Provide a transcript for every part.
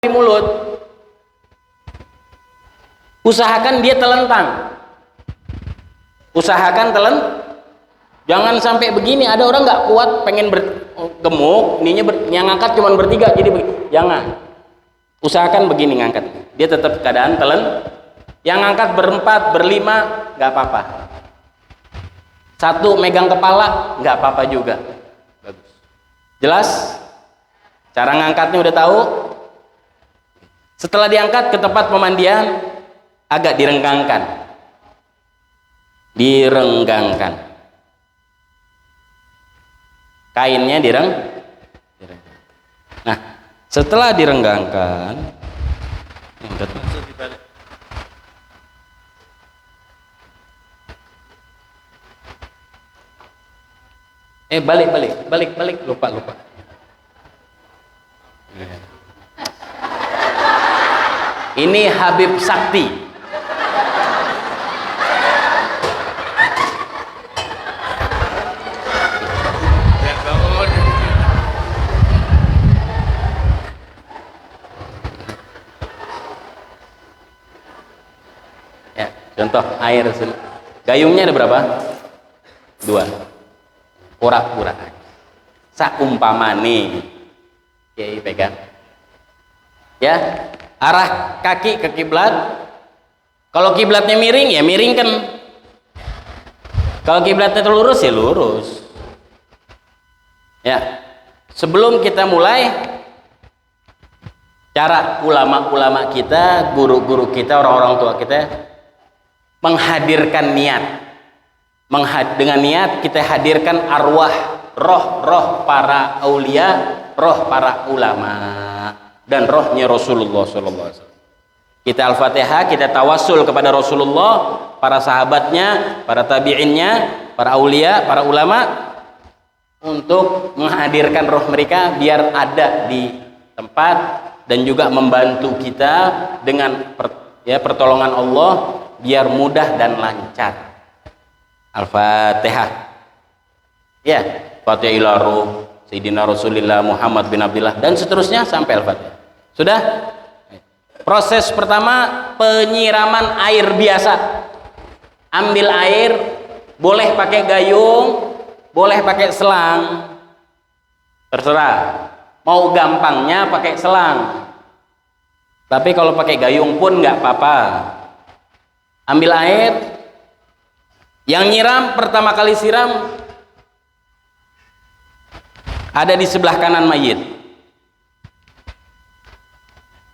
di mulut, usahakan dia telentang. Usahakan jangan sampai begini. Ada orang nggak kuat pengen gemuk, yang ngangkat cuma bertiga, jadi jangan. Usahakan begini ngangkat, dia tetap keadaan yang ngangkat berempat, berlima nggak apa-apa. Satu megang kepala nggak apa-apa juga. Bagus. Jelas? Cara ngangkatnya udah tahu? Setelah diangkat ke tempat pemandian, agak direnggangkan. Kainnya direnggangkan. Nah, setelah direnggangkan, balik, lupa. Ini Habib Sakti. Ya, contoh air gayungnya ada berapa? 2. Pura-pura. Saumpamane. Kiai pegang. Ya, arah kaki ke kiblat. Kalau kiblatnya miring ya miringkan. Kalau kiblatnya lurus ya lurus. Ya, sebelum kita mulai, cara ulama-ulama kita, guru-guru kita, orang-orang tua kita menghadirkan niat. Dengan niat kita hadirkan arwah, roh para aulia, roh para ulama, dan rohnya Rasulullah SAW. Kita Al-Fatihah, kita tawassul kepada Rasulullah, para sahabatnya, para tabi'innya, para aulia, para ulama, untuk menghadirkan roh mereka biar ada di tempat dan juga membantu kita dengan pertolongan Allah biar mudah dan lancar. Al-Fatihah. Ya, Fatihah ila ruh Sayyidina Rasulullah Muhammad bin Abdullah dan seterusnya sampai Al-Fatihah. Sudah? Proses pertama penyiraman air biasa. Ambil air, boleh pakai gayung, boleh pakai selang. Terserah. Mau gampangnya pakai selang. Tapi kalau pakai gayung pun nggak apa-apa. Ambil air. Yang nyiram pertama kali siram ada di sebelah kanan mayit.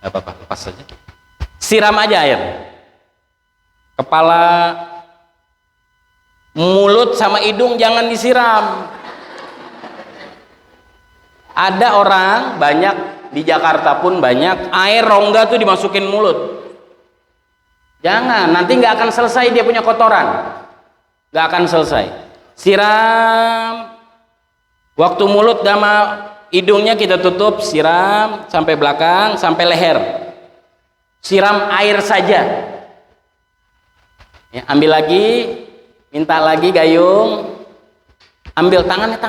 Gak apa-apa, lepas saja. Siram aja air. Kepala, mulut sama hidung jangan disiram. Ada orang banyak di Jakarta pun banyak air rongga tuh dimasukin mulut. Jangan, nanti nggak akan selesai dia punya kotoran. Nggak akan selesai. Siram. Waktu mulut sama hidungnya kita tutup, siram sampai belakang, sampai leher. Siram air saja. Ya, ambil lagi, minta lagi gayung. Ambil tangan.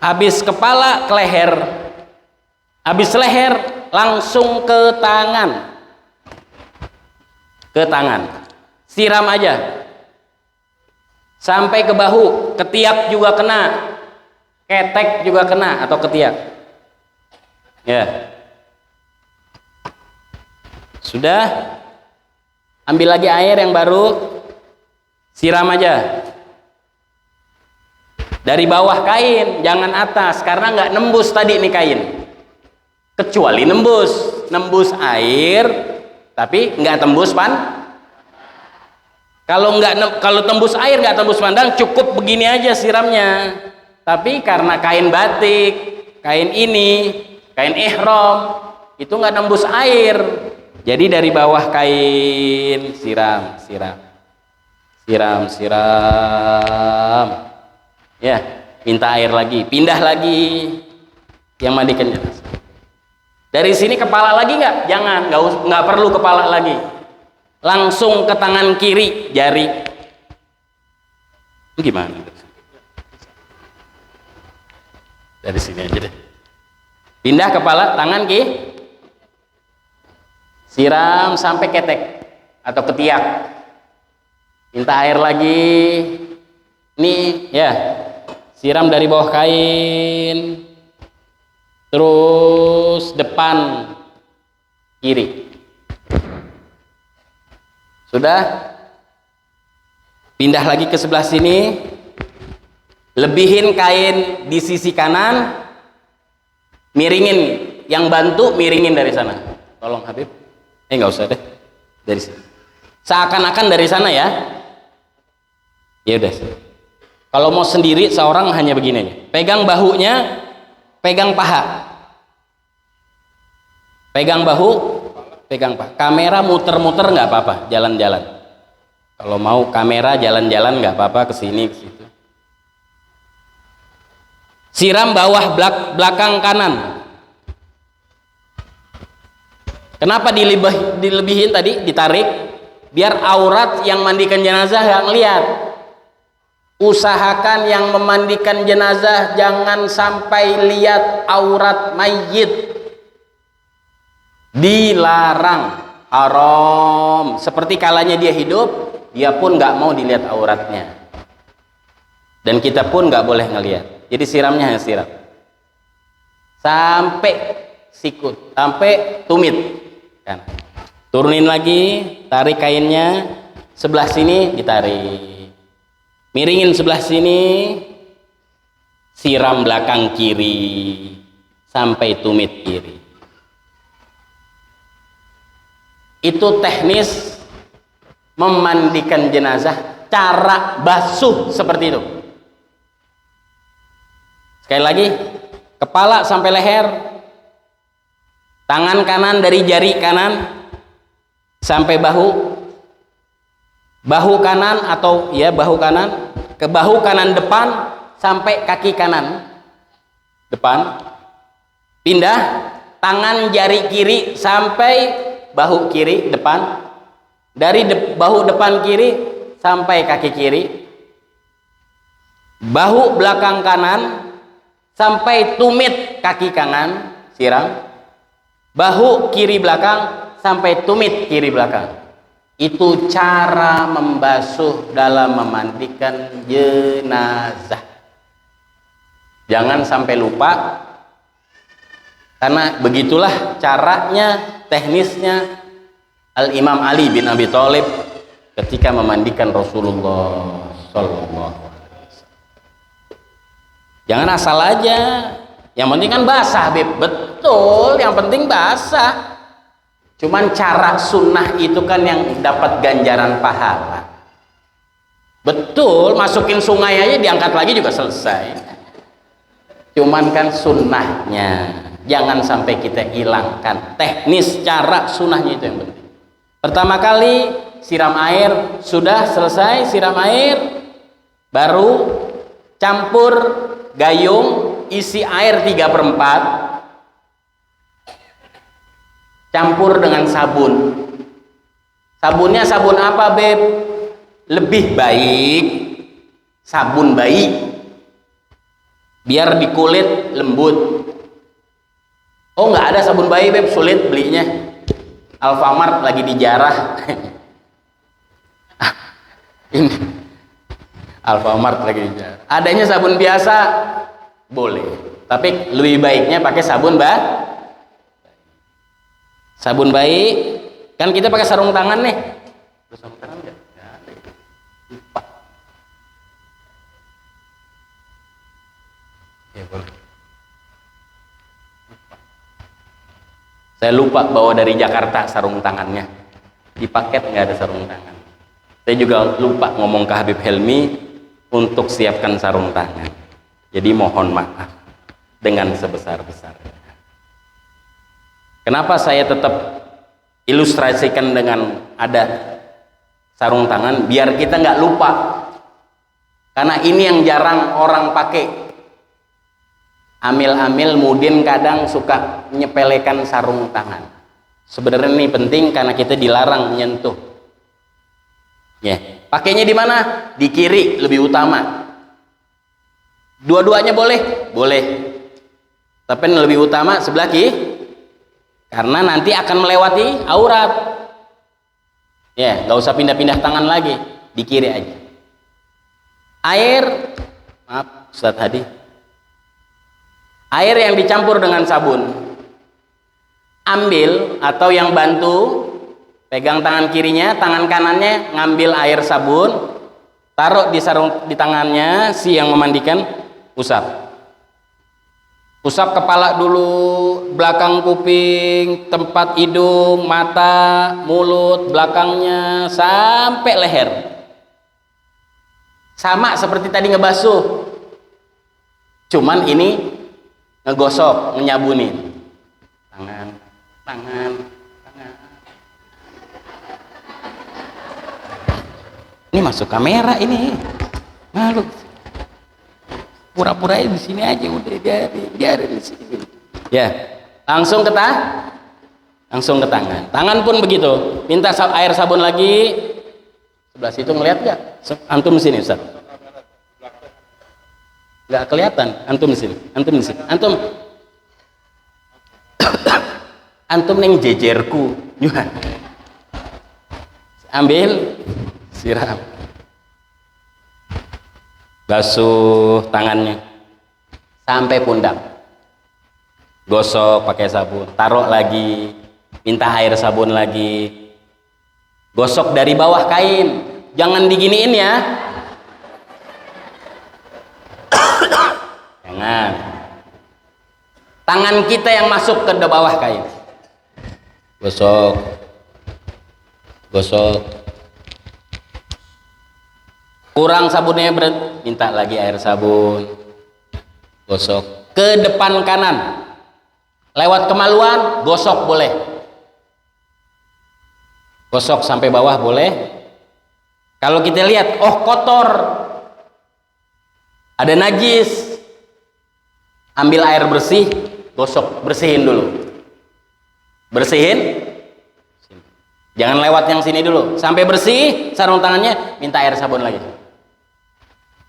Habis kepala ke leher, habis leher langsung ke tangan, siram aja sampai ke bahu, ketiak juga kena, ketek juga kena atau ketiak. Ya, sudah. Ambil lagi air yang baru, siram aja dari bawah kain, jangan atas, karena nggak nembus tadi nih kain. Kecuali nembus air, tapi nggak tembus kalau tembus air nggak tembus pandang, cukup begini aja siramnya. Tapi karena kain batik, kain ihram itu nggak nembus air, jadi dari bawah kain siram siram, ya, minta air lagi, pindah lagi, yang mandikan jenazah. Dari sini kepala lagi nggak? Jangan, nggak perlu kepala lagi, langsung ke tangan kiri, jari. Gimana? Dari sini aja deh. Pindah kepala, tangan kiri, siram sampai ketek atau ketiak. Minta air lagi. Nih ya, siram dari bawah kain, terus depan kiri. Sudah? Pindah lagi ke sebelah sini, lebihin kain di sisi kanan, miringin, yang bantu miringin dari sana. Tolong Habib, nggak usah deh, dari sini. Seakan-akan dari sana ya. Ya udah. Kalau mau sendiri seorang hanya begini aja. Pegang bahunya, pegang paha. Pegang bahu, pegang paha. Kamera muter-muter nggak apa-apa, jalan-jalan. Kalau mau kamera jalan-jalan nggak apa-apa, ke sini ke situ. Siram bawah belakang kanan. Kenapa dilebihin tadi, ditarik? Biar aurat yang mandikan jenazah nggak ngeliat. Usahakan yang memandikan jenazah jangan sampai lihat aurat mayit. Dilarang, haram. Seperti kalanya dia hidup, dia pun nggak mau dilihat auratnya. Dan kita pun nggak boleh ngelihat. Jadi siramnya hanya siram sampai sikut, sampai tumit kan. Turunin lagi, tarik kainnya, sebelah sini ditarik, miringin sebelah sini, siram belakang kiri sampai tumit kiri. Itu teknis memandikan jenazah, cara basuh seperti itu. Sekali lagi, kepala sampai leher, tangan kanan dari jari kanan sampai bahu, bahu kanan atau ya bahu kanan ke bahu kanan depan sampai kaki kanan depan. Pindah tangan jari kiri sampai bahu kiri depan, dari bahu depan kiri sampai kaki kiri, bahu belakang kanan sampai tumit kaki kanan siram, bahu kiri belakang sampai tumit kiri belakang. Itu cara membasuh dalam memandikan jenazah. Jangan sampai lupa, karena begitulah caranya, teknisnya Al-Imam Ali bin Abi Thalib ketika memandikan Rasulullah Sallallahu. Jangan asal aja, yang penting kan basah, Habib. Betul, yang penting basah. Cuman cara sunnah itu kan yang dapat ganjaran pahala. Betul, masukin sungai aja diangkat lagi juga selesai. Cuman kan sunnahnya, jangan sampai kita hilangkan. Teknis cara sunnahnya itu yang penting. Pertama kali siram air, sudah selesai siram air, baru campur gayung isi air 3/4, campur dengan sabun. Sabunnya sabun apa, Beb? Lebih baik sabun bayi, biar di kulit lembut. Oh, nggak ada sabun bayi, Beb, sulit belinya. Alfamart lagi dijarah. Ini Alfamart lagi dijarah. Adanya sabun biasa boleh, tapi lebih baiknya pakai sabun sabun bayi. Kan kita pakai sarung tangan nih. Sarung tangan enggak? Lupa. Ya boleh. Saya lupa bawa dari Jakarta sarung tangannya. Di paket nggak ada sarung tangan. Saya juga lupa ngomong ke Habib Helmi untuk siapkan sarung tangan. Jadi mohon maaf dengan sebesar-besarnya. Kenapa saya tetap ilustrasikan dengan ada sarung tangan biar kita nggak lupa, karena ini yang jarang orang pakai. Amil-amil mudin kadang suka menyepelekan sarung tangan. Sebenarnya ini penting karena kita dilarang menyentuh. Ya, pakainya di mana? Di kiri lebih utama. Dua-duanya boleh, boleh. Tapi lebih utama sebelah kiri, karena nanti akan melewati aurat. Ya, nggak usah pindah-pindah tangan lagi, di kiri aja. Air, maaf Ustadz Hadi, air yang dicampur dengan sabun, ambil atau yang bantu pegang tangan kirinya, tangan kanannya ngambil air sabun, taruh di tangannya si yang memandikan, usap kepala dulu, belakang kuping, tempat hidung, mata, mulut, belakangnya sampai leher. Sama seperti tadi ngebasuh, cuman ini ngegosok, menyabunin tangan. Ini masuk kamera ini, malu. Pura-pura di sini aja, udah biarin di sini. Ya, langsung ke tangan. Tangan pun begitu. Minta air sabun lagi. Sebelah situ ngelihat nggak? Antum di sini, Ustaz. Nggak kelihatan. Antum di sini. Antum neng jejerku. Ambil, siram. Basuh tangannya sampai pundak, gosok pakai sabun, taruh lagi, minta air sabun lagi, gosok dari bawah kain, jangan diginiin ya, jangan, tangan kita yang masuk ke bawah kain, gosok, kurang sabunnya minta lagi air sabun, gosok ke depan kanan, lewat kemaluan gosok boleh, gosok sampai bawah boleh. Kalau kita lihat oh kotor, ada najis, ambil air bersih, gosok, bersihin dulu, jangan lewat yang sini dulu, sampai bersih sarung tangannya, minta air sabun lagi.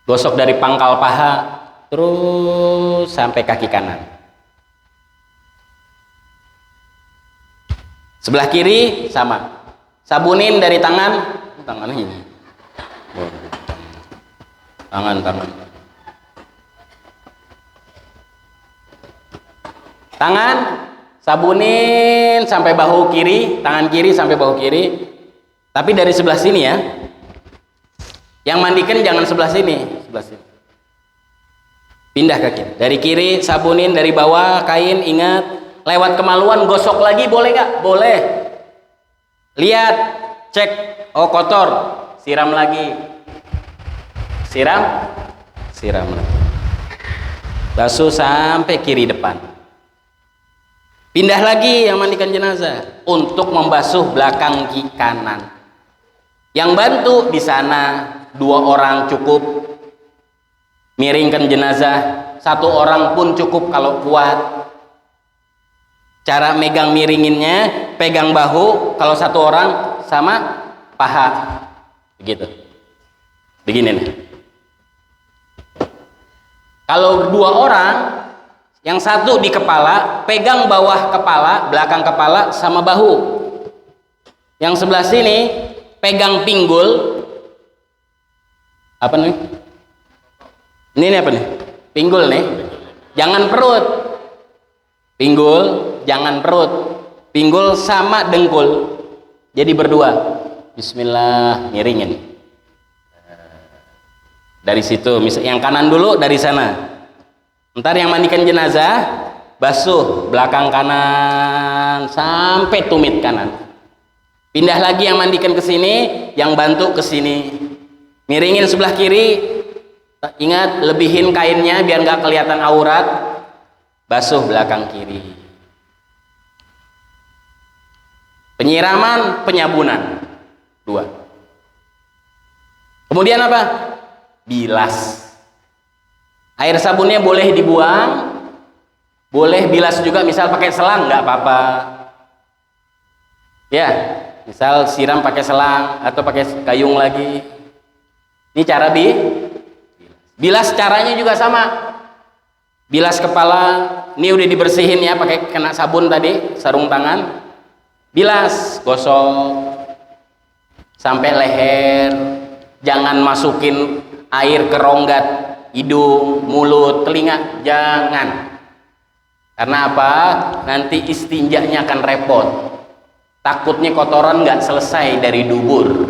Gosok dari pangkal paha terus sampai kaki kanan. Sebelah kiri sama. Sabunin dari tangan ini. Tangan. Tangan sabunin sampai bahu kiri, tangan kiri sampai bahu kiri. Tapi dari sebelah sini ya. Yang mandikan jangan sebelah sini. Pindah ke kiri. Dari kiri sabunin dari bawah kain, ingat, lewat kemaluan gosok lagi boleh gak? Boleh. Lihat, cek, oh kotor, siram lagi. Siram lagi. Basuh sampai kiri depan. Pindah lagi yang mandikan jenazah untuk membasuh belakang kanan. Yang bantu di sana 2 orang cukup, miringkan jenazah 1 orang pun cukup kalau kuat. Cara megang miringinnya, pegang bahu, kalau 1 orang sama paha, begitu, begini nih. Kalau 2 orang, yang 1 di kepala, pegang bawah kepala, belakang kepala sama bahu. Yang sebelah sini pegang pinggul. Apa nih? Ini apa nih? Pinggul nih. Jangan perut. Pinggul, jangan perut. Pinggul sama dengkul. Jadi berdua. Bismillah, miringin. Dari situ, yang kanan dulu dari sana. Ntar yang mandikan jenazah, basuh belakang kanan sampai tumit kanan. Pindah lagi yang mandikan ke sini, yang bantu ke sini. Miringin sebelah kiri, ingat lebihin kainnya biar nggak kelihatan aurat. Basuh belakang kiri. Penyiraman, penyabunan, 2. Kemudian apa? Bilas. Air sabunnya boleh dibuang, boleh bilas juga, misal pakai selang nggak apa-apa. Ya, misal siram pakai selang atau pakai gayung lagi. Ini cara bilas. Caranya juga sama. Bilas kepala, ini udah dibersihin ya pakai kena sabun tadi, sarung tangan. Bilas, gosok sampai leher. Jangan masukin air ke rongga hidung, mulut, telinga, jangan. Karena apa? Nanti istinjanya akan repot. Takutnya kotoran nggak selesai dari dubur.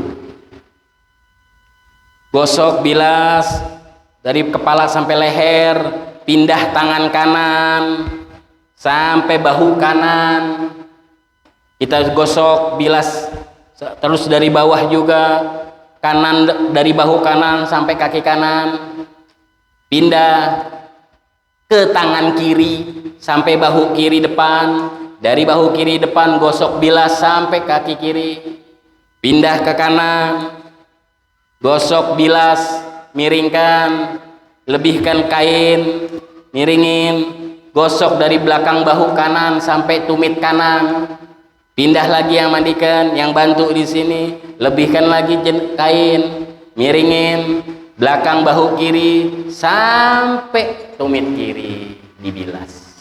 Gosok, bilas dari kepala sampai leher, pindah tangan kanan sampai bahu kanan. Kita gosok, bilas terus dari bawah juga. Kanan dari bahu kanan sampai kaki kanan, pindah ke tangan kiri sampai bahu kiri depan, dari bahu kiri depan gosok bilas sampai kaki kiri, pindah ke kanan, gosok bilas, miringkan, lebihkan kain, miringin, gosok dari belakang bahu kanan sampai tumit kanan. Pindah lagi yang mandikan, yang bantu di sini, lebihkan lagi kain, miringin, belakang bahu kiri sampai tumit kiri dibilas.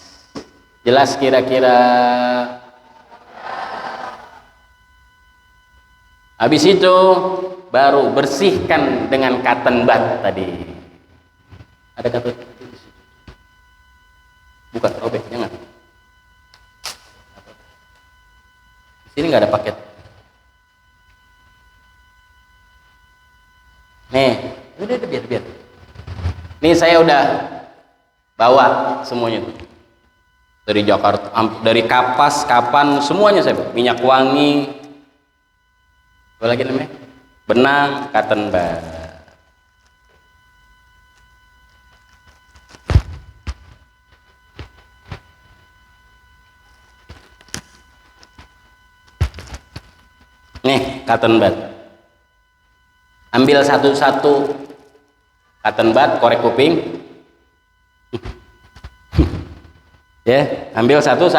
Jelas kira-kira? Habis itu baru bersihkan dengan cotton bud tadi. Ada cotton bud? Bukan, robek, jangan. Sini nggak ada paket. Nih, udah biar. Nih saya udah bawa semuanya tuh. Dari Jakarta, dari Kapas, Kapan, semuanya saya bawa. Minyak wangi, apa lagi namanya? Benang, cotton bud. Nih, cotton bud. Ambil satu-satu cotton bud, korek kuping. Ya, ambil satu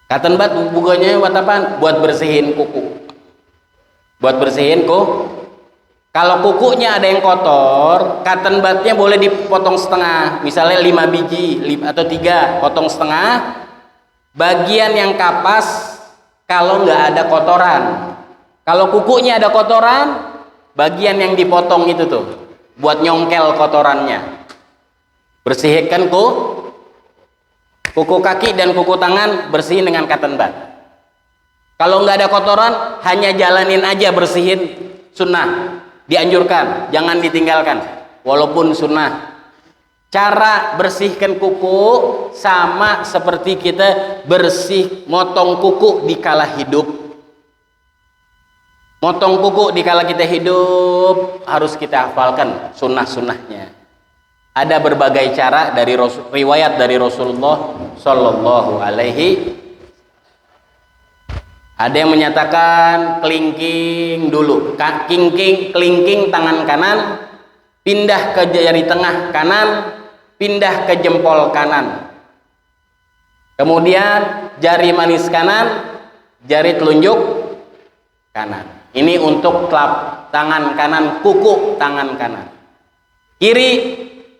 cotton bud bukannya buat apa? Buat bersihin kuku. Buat bersihin Kalau kukunya ada yang kotor, cotton budnya boleh dipotong setengah. Misalnya 5 biji atau 3, potong setengah. Bagian yang kapas kalau nggak ada kotoran. Kalau kukunya ada kotoran, bagian yang dipotong itu tuh buat nyongkel kotorannya. Bersihkan kuku kaki dan kuku tangan, bersihin dengan cotton bud. Kalau nggak ada kotoran, hanya jalanin aja bersihin, sunnah, dianjurkan, jangan ditinggalkan walaupun sunnah. Cara bersihkan kuku sama seperti kita motong kuku di kala hidup. Motong kuku di kala kita hidup harus kita hafalkan sunnah-sunnahnya. Ada berbagai cara dari riwayat dari Rasulullah Shallallahu Alaihi. Ada yang menyatakan kelingking dulu, kelingking tangan kanan, pindah ke jari tengah kanan, pindah ke jempol kanan, kemudian jari manis kanan, jari telunjuk kanan. Ini untuk tangan kanan, kuku tangan kanan. Kiri,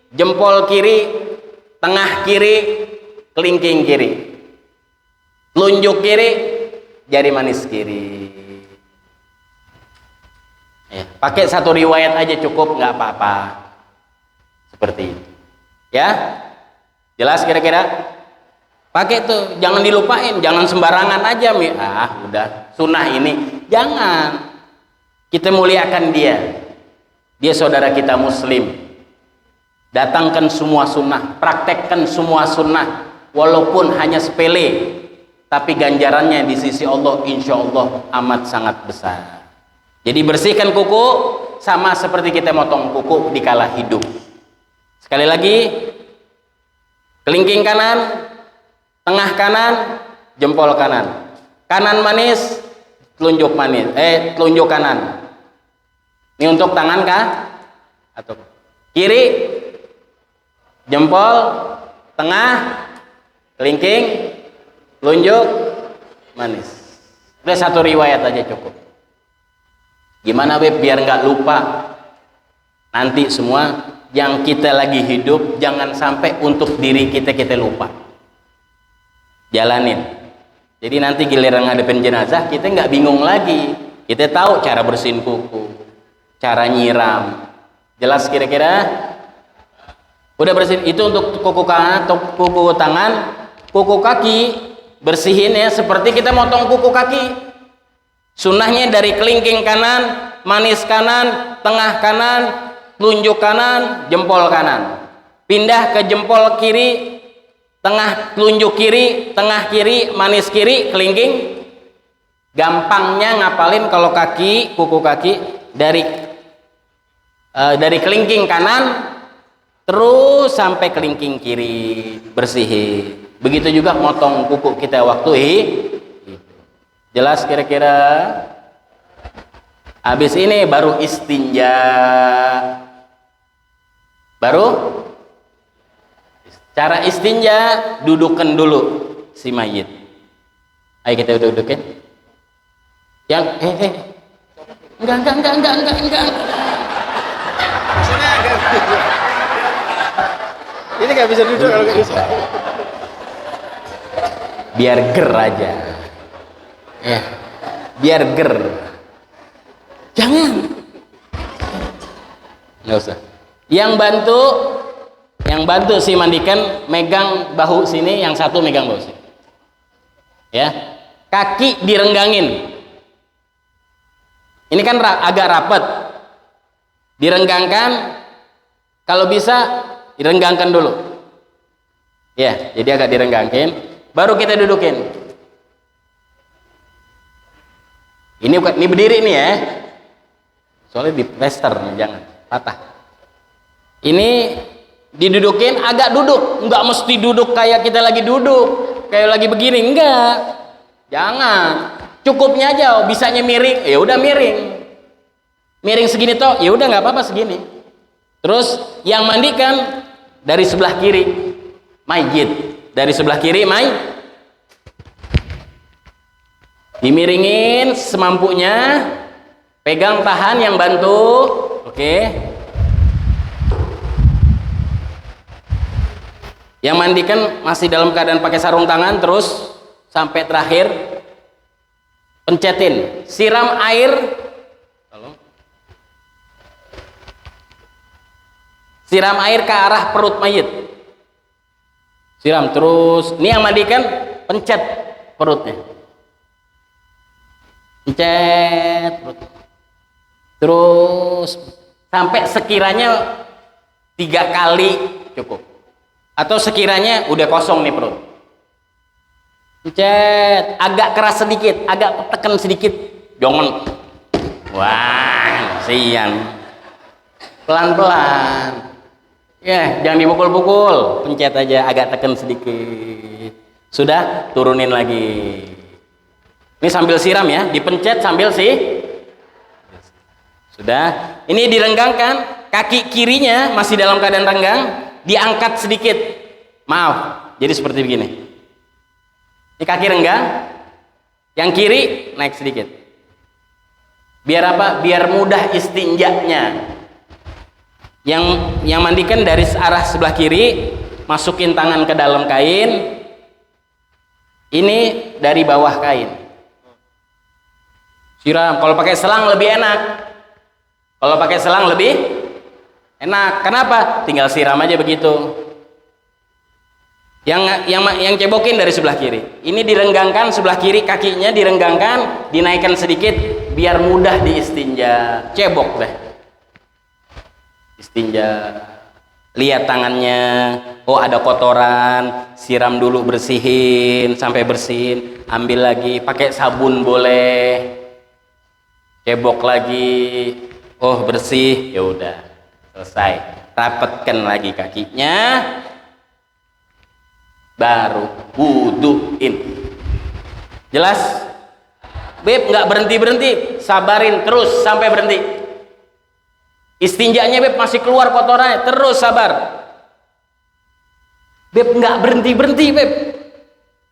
jempol kiri, tengah kiri, kelingking kiri, telunjuk kiri, jari manis kiri. Ya, pakai satu riwayat aja cukup, nggak apa-apa. Seperti itu. Ya, jelas kira-kira? Pakai tuh, jangan dilupain, jangan sembarangan aja, udah sunnah ini, jangan. Kita muliakan dia saudara kita muslim. Datangkan semua sunnah, praktekkan semua sunnah, walaupun hanya sepele, tapi ganjarannya di sisi Allah insya Allah amat sangat besar. Jadi bersihkan kuku sama seperti kita motong kuku di kala hidup. Sekali lagi, kelingking kanan, tengah kanan, jempol kanan. Kanan manis, telunjuk kanan. Ini untuk tangan kah? Atau kiri, jempol, tengah, kelingking, telunjuk, manis. Udah satu riwayat aja cukup. Gimana Beb biar nggak lupa? Nanti semua yang kita lagi hidup jangan sampai untuk diri kita lupa. Jalanin. Jadi nanti giliran ngadepin jenazah kita nggak bingung lagi. Kita tahu cara bersihin kuku, cara nyiram. Jelas kira-kira? Udah bersihin itu untuk kuku kanan, kuku tangan, kuku kaki bersihin ya seperti kita motong kuku kaki. Sunnahnya dari kelingking kanan, manis kanan, tengah kanan, telunjuk kanan, jempol kanan. Pindah ke jempol kiri, tengah telunjuk kiri, tengah kiri, manis kiri, kelingking. Gampangnya ngapalin kalau kaki, kuku kaki dari kelingking kanan terus sampai kelingking kiri bersihin. Begitu juga motong kuku kita waktu jelas kira-kira. Habis ini baru istinja. Baru cara istinja, dudukkan dulu si mayit. Ayo kita dudukin. Yang enggak. Ini nggak bisa duduk kalau nggak bisa. Biar ger aja. Ya, biar ger. Jangan. Nggak usah. Yang bantu si mandikan megang bahu sini, yang satu megang bahu sini. Ya, kaki direnggangin. Ini kan agak rapat. Direnggangkan. Kalau bisa direnggangkan dulu. Ya, jadi agak direnggangkin. Baru kita dudukin. Ini berdiri nih ya. Soalnya di plester nih, jangan patah. Ini didudukin agak duduk, nggak mesti duduk kayak kita lagi duduk, kayak lagi begini, enggak. Jangan. Cukupnya aja, bisanya miring, ya udah miring. Miring segini toh, ya udah nggak apa-apa segini. Terus yang mandikan dari sebelah kiri mayit, dari sebelah kiri dimiringin semampunya, pegang tahan yang bantu, oke. Yang mandikan masih dalam keadaan pakai sarung tangan, terus sampai terakhir pencetin, siram air. Siram air ke arah perut mayit. Siram terus. Ini yang mandikan, pencet perutnya. Pencet perut. Terus sampai sekiranya 3 kali cukup. Atau sekiranya udah kosong nih perut. Pencet, agak keras sedikit, agak tekan sedikit. Jangan. Wah, siang. Pelan-pelan. Ya, jangan dipukul-pukul, pencet aja, agak tekan sedikit. Sudah, turunin lagi. Ini sambil siram ya, dipencet sambil Sudah, ini direnggangkan, kaki kirinya masih dalam keadaan renggang, diangkat sedikit. Maaf, jadi seperti begini. Ini kaki renggang, yang kiri naik sedikit. Biar apa? Biar mudah istinjanya. Yang mandikan dari arah sebelah kiri, masukin tangan ke dalam kain. Ini dari bawah kain. Siram. Kalau pakai selang lebih enak. Kalau pakai selang lebih enak. Kenapa? Tinggal siram aja begitu. Yang cebokin dari sebelah kiri. Ini direnggangkan sebelah kiri, kakinya direnggangkan, dinaikkan sedikit biar mudah diistinja. Cebok deh. Istinja, lihat tangannya, oh ada kotoran, siram dulu, bersihin sampai bersihin, ambil lagi, pakai sabun boleh, cebok lagi, oh bersih, ya udah selesai. Rapetkan lagi kakinya, baru wuduin. Jelas? Beb, nggak berhenti, sabarin terus sampai berhenti. Istinjanya Beb masih keluar kotorannya, terus sabar. Beb nggak berhenti Beb,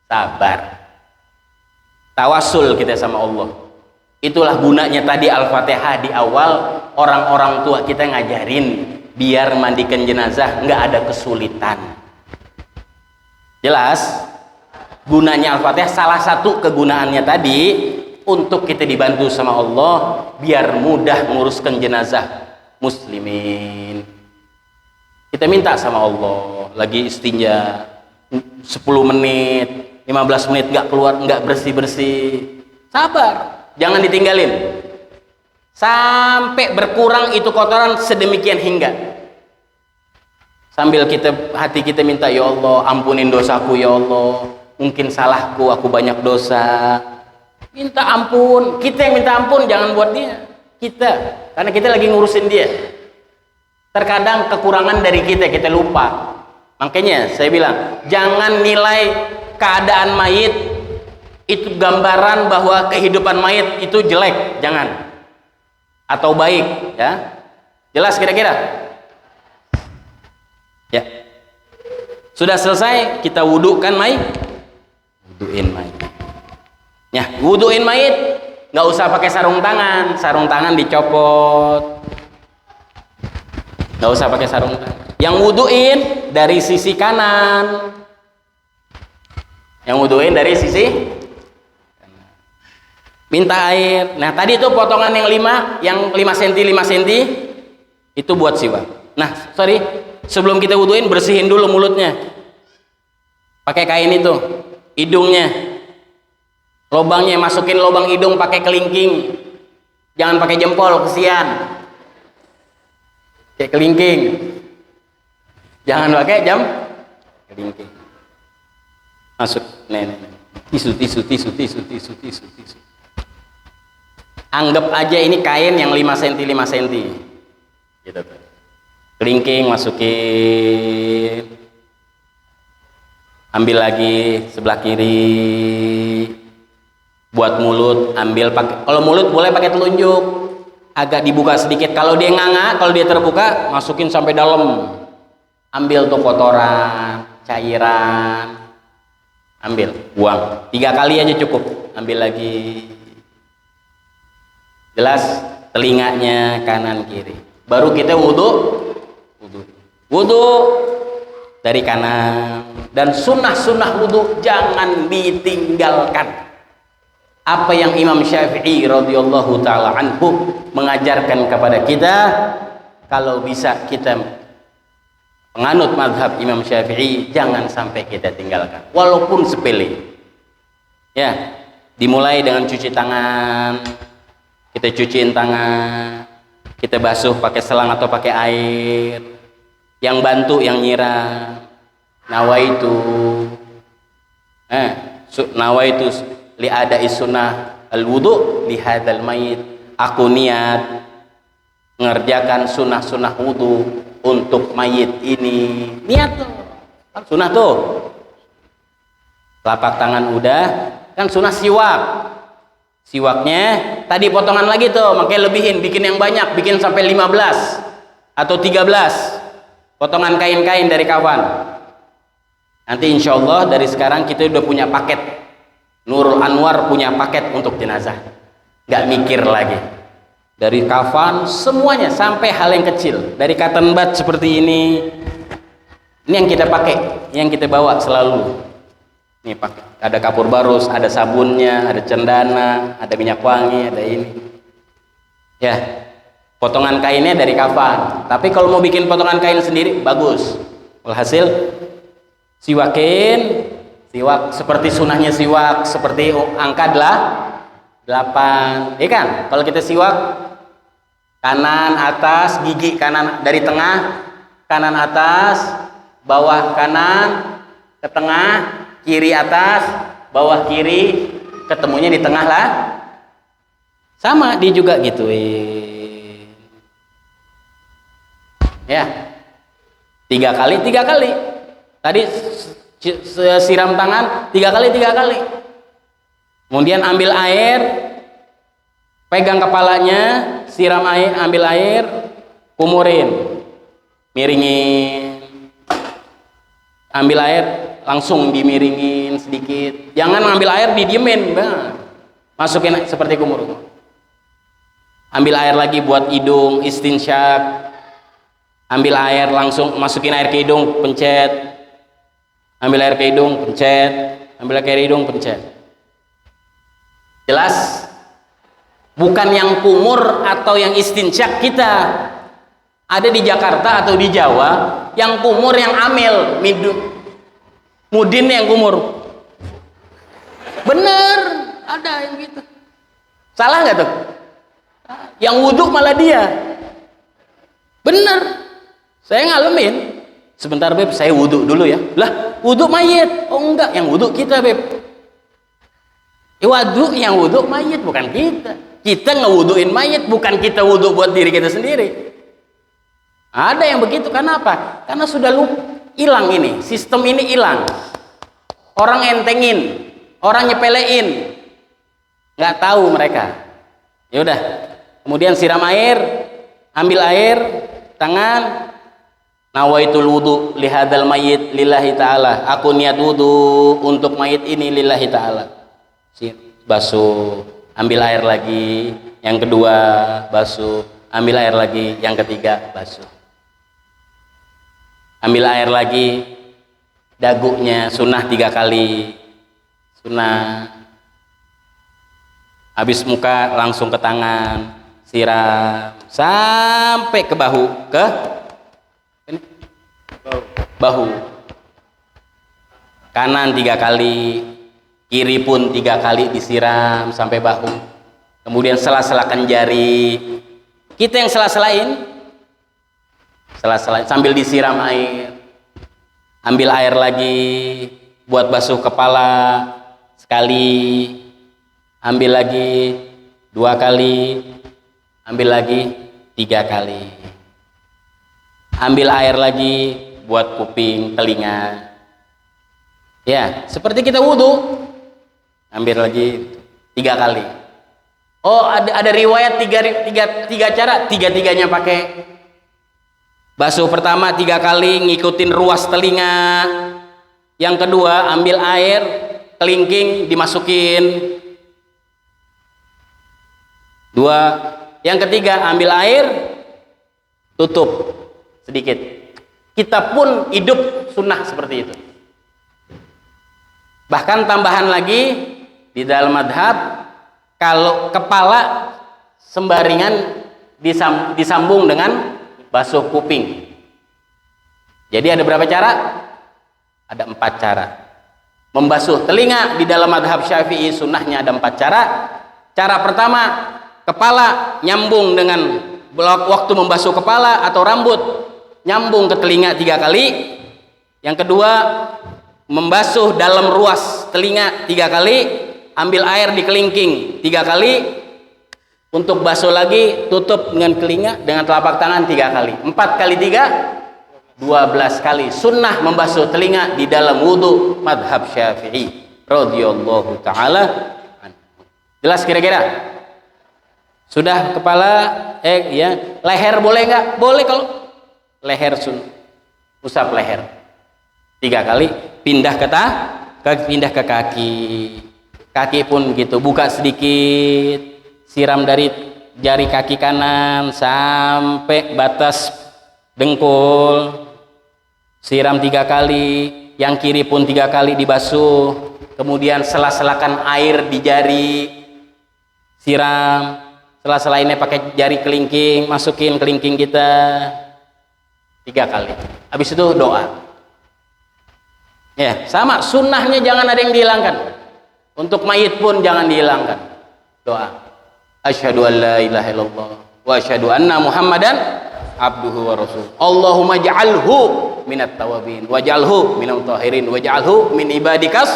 sabar. Tawasul kita sama Allah. Itulah gunanya tadi Al-Fatihah di awal, orang-orang tua kita ngajarin biar mandikan jenazah nggak ada kesulitan. Jelas? Gunanya Al-Fatihah, salah satu kegunaannya tadi untuk kita dibantu sama Allah biar mudah menguruskan jenazah muslimin. Kita minta sama Allah, lagi istinja 10 menit, 15 menit nggak keluar, nggak bersih-bersih, sabar, jangan ditinggalin sampai berkurang itu kotoran sedemikian hingga, sambil hati kita minta, ya Allah ampunin dosaku, ya Allah mungkin salahku, aku banyak dosa, minta ampun. Kita yang minta ampun, jangan buat dia, kita, karena kita lagi ngurusin dia. Terkadang kekurangan dari kita lupa. Makanya saya bilang, jangan nilai keadaan mayit itu gambaran bahwa kehidupan mayit itu jelek, jangan, atau baik, ya. Jelas kira-kira? Ya. Sudah selesai, kita wudukan mayit. Wuduin mayit. Ya, wuduin mayit, nggak usah pakai sarung tangan dicopot. Nggak usah pakai sarung tangan. Yang wuduin dari sisi kanan. Yang wuduin dari sisi kanan. Minta air. Nah, tadi itu potongan yang 5 cm 5 cm itu buat siwak. Nah, sorry, sebelum kita wuduin bersihin dulu mulutnya. Pakai kain itu, hidungnya. Lobangnya masukin lobang hidung pakai kelingking. Jangan pakai jempol, kesian. Kayak kelingking, jangan pakai kelingking. Masuk, tisu. Anggap aja ini kain yang 5 cm 5 cm, gitu. Kelingking masukin, ambil lagi sebelah kiri. Buat mulut, ambil pakai. Kalau mulut boleh pakai telunjuk. Agak dibuka sedikit. Kalau dia nganga, kalau dia terbuka, masukin sampai dalam. Ambil tuh kotoran, cairan, ambil, buang. 3 kali aja cukup. Ambil lagi. Jelas? Telinganya kanan kiri. Baru kita wudu dari kanan. Dan sunnah wudu jangan ditinggalkan. Apa yang Imam Syafi'i radhiyallahu taala anhu mengajarkan kepada kita, kalau bisa kita penganut mazhab Imam Syafi'i, jangan sampai kita tinggalkan walaupun sepele. Ya, dimulai dengan cuci tangan. Kita cuciin tangan, kita basuh pakai selang atau pakai air. Yang bantu yang nyiram. Nawaitu li ada sunnah al-wudu li hadzal mayit. Aku niat mengerjakan sunnah wudu untuk mayit ini. Niat tuh, kan sunnah tuh. Telapak tangan udah, kan sunnah siwak. Siwaknya tadi potongan lagi tuh, makanya lebihin, bikin yang banyak, bikin sampai 15 atau 13 potongan kain-kain dari kafan. Nanti insya Allah dari sekarang kita udah punya paket. Nurul Anwar punya paket untuk jenazah, nggak mikir lagi. Dari kafan semuanya sampai hal yang kecil, dari cotton bud seperti ini yang kita pakai, yang kita bawa selalu. Ini pakai, ada kapur barus, ada sabunnya, ada cendana, ada minyak wangi, ada ini. Ya, potongan kainnya dari kafan. Tapi kalau mau bikin potongan kain sendiri bagus. Alhasil siwakin. Siwak seperti sunahnya siwak, seperti angka 8, ya kan? Kalau kita siwak kanan atas, gigi kanan dari tengah, kanan atas, bawah kanan, ke tengah, kiri atas, bawah kiri, ketemunya di tengah lah. Sama dia juga gituin. Ya, 3 kali. Tadi siram tangan 3 kali. Kemudian ambil air, pegang kepalanya, siram air, ambil air, kumurin, miringin, ambil air langsung dimiringin sedikit, jangan ngambil air didiemin, masukin seperti kumur. Ambil air lagi buat hidung, istinsyak, ambil air langsung masukin air ke hidung, pencet, ambil air ke hidung, pencet, ambil air ke hidung, pencet. Jelas? Bukan yang kumur atau yang istinsyak kita ada di Jakarta atau di Jawa, yang kumur yang amil, mudin yang kumur. Bener, ada yang gitu. Salah nggak tuh? Yang wudhu malah dia. Bener, saya ngalamin. Sebentar beb, saya wudhu dulu ya. Lah, wudhu mayit. Oh enggak, yang wudhu kita beb. Yang wudhu mayit bukan kita. Kita ngewuduin mayit, bukan kita wudhu buat diri kita sendiri. Ada yang begitu, kenapa? Karena sudah hilang ini, sistem ini hilang. Orang entengin, orang nyepelein, nggak tahu mereka. Ya udah, kemudian siram air, ambil air, tangan, nawaitul wudu lihadal mayit lillahi ta'ala. Aku niat wudu untuk mayit ini lillahi ta'ala. Basuh, ambil air lagi, yang kedua basuh, ambil air lagi, yang ketiga basuh. Ambil air lagi, dagunya sunnah 3 kali, sunnah. Habis muka langsung ke tangan, siram sampai ke bahu, ke ini? Bahu. Kanan 3 kali, kiri pun 3 kali disiram sampai bahu. Kemudian sela-selakan jari, kita yang sela-selain sambil disiram air. Ambil air lagi buat basuh kepala sekali, ambil lagi 2 kali, ambil lagi 3 kali. Ambil air lagi buat kuping, telinga. Ya, seperti kita wudhu. Ambil lagi 3 kali. Oh, ada riwayat tiga cara, 3-3-nya pakai. Basuh pertama 3 kali, ngikutin ruas telinga. Yang kedua, ambil air, kelingking dimasukin. 2. Yang ketiga, ambil air, tutup sedikit. Kita pun hidup sunnah seperti itu. Bahkan tambahan lagi di dalam madhab, kalau kepala sembaringan disambung dengan basuh kuping. Jadi ada berapa cara? Ada 4 cara. Membasuh telinga di dalam madhab Syafi'i sunnahnya ada 4 cara. Cara pertama, kepala nyambung dengan waktu membasuh kepala atau rambut, nyambung ke telinga 3 kali. Yang kedua, membasuh dalam ruas telinga 3 kali, ambil air di kelingking 3 kali, untuk basuh lagi tutup dengan telinga dengan telapak tangan 3 kali. 4 kali 3 12 kali sunnah membasuh telinga di dalam wudhu madhab Syafi'i radhiyallahu ta'ala. Jelas kira-kira? Sudah kepala, ya, leher boleh nggak? Boleh kalau leher usap leher 3 kali, pindah ke kaki. Kaki pun gitu, buka sedikit, siram dari jari kaki kanan sampai batas dengkul, siram 3 kali, yang kiri pun 3 kali dibasuh, kemudian sela-selakan air di jari, siram, sela-selainnya pakai jari kelingking, masukin kelingking kita 3 kali. Habis itu doa. Ya, sama sunnahnya jangan ada yang dihilangkan. Untuk mayit pun jangan dihilangkan. Doa. Asyhadu an la ilaha illallah wa asyhadu anna Muhammadan abduhu wa rasul. Allahumma ja'alhu minat tawabin waj'alhu minal mutahhirin waj'alhu min ibadikas.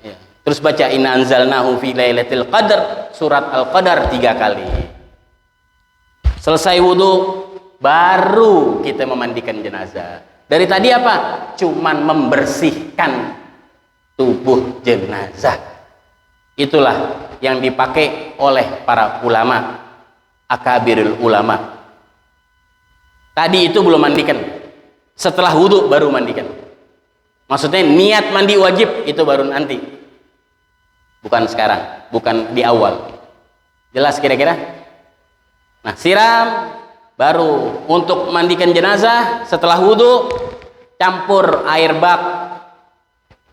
Ya. Terus baca inna anzalnahu fi lailatul qadar, surat Al-Qadar 3 kali. Selesai wudu baru kita memandikan jenazah. Dari tadi apa? Cuman membersihkan tubuh jenazah. Itulah yang dipakai oleh para ulama, akabirul ulama. Tadi itu belum mandikan. Setelah wudhu baru mandikan. Maksudnya niat mandi wajib itu baru nanti. Bukan sekarang, bukan di awal. Jelas kira-kira? Nah, siram baru untuk mandikan jenazah setelah wudhu, campur air bak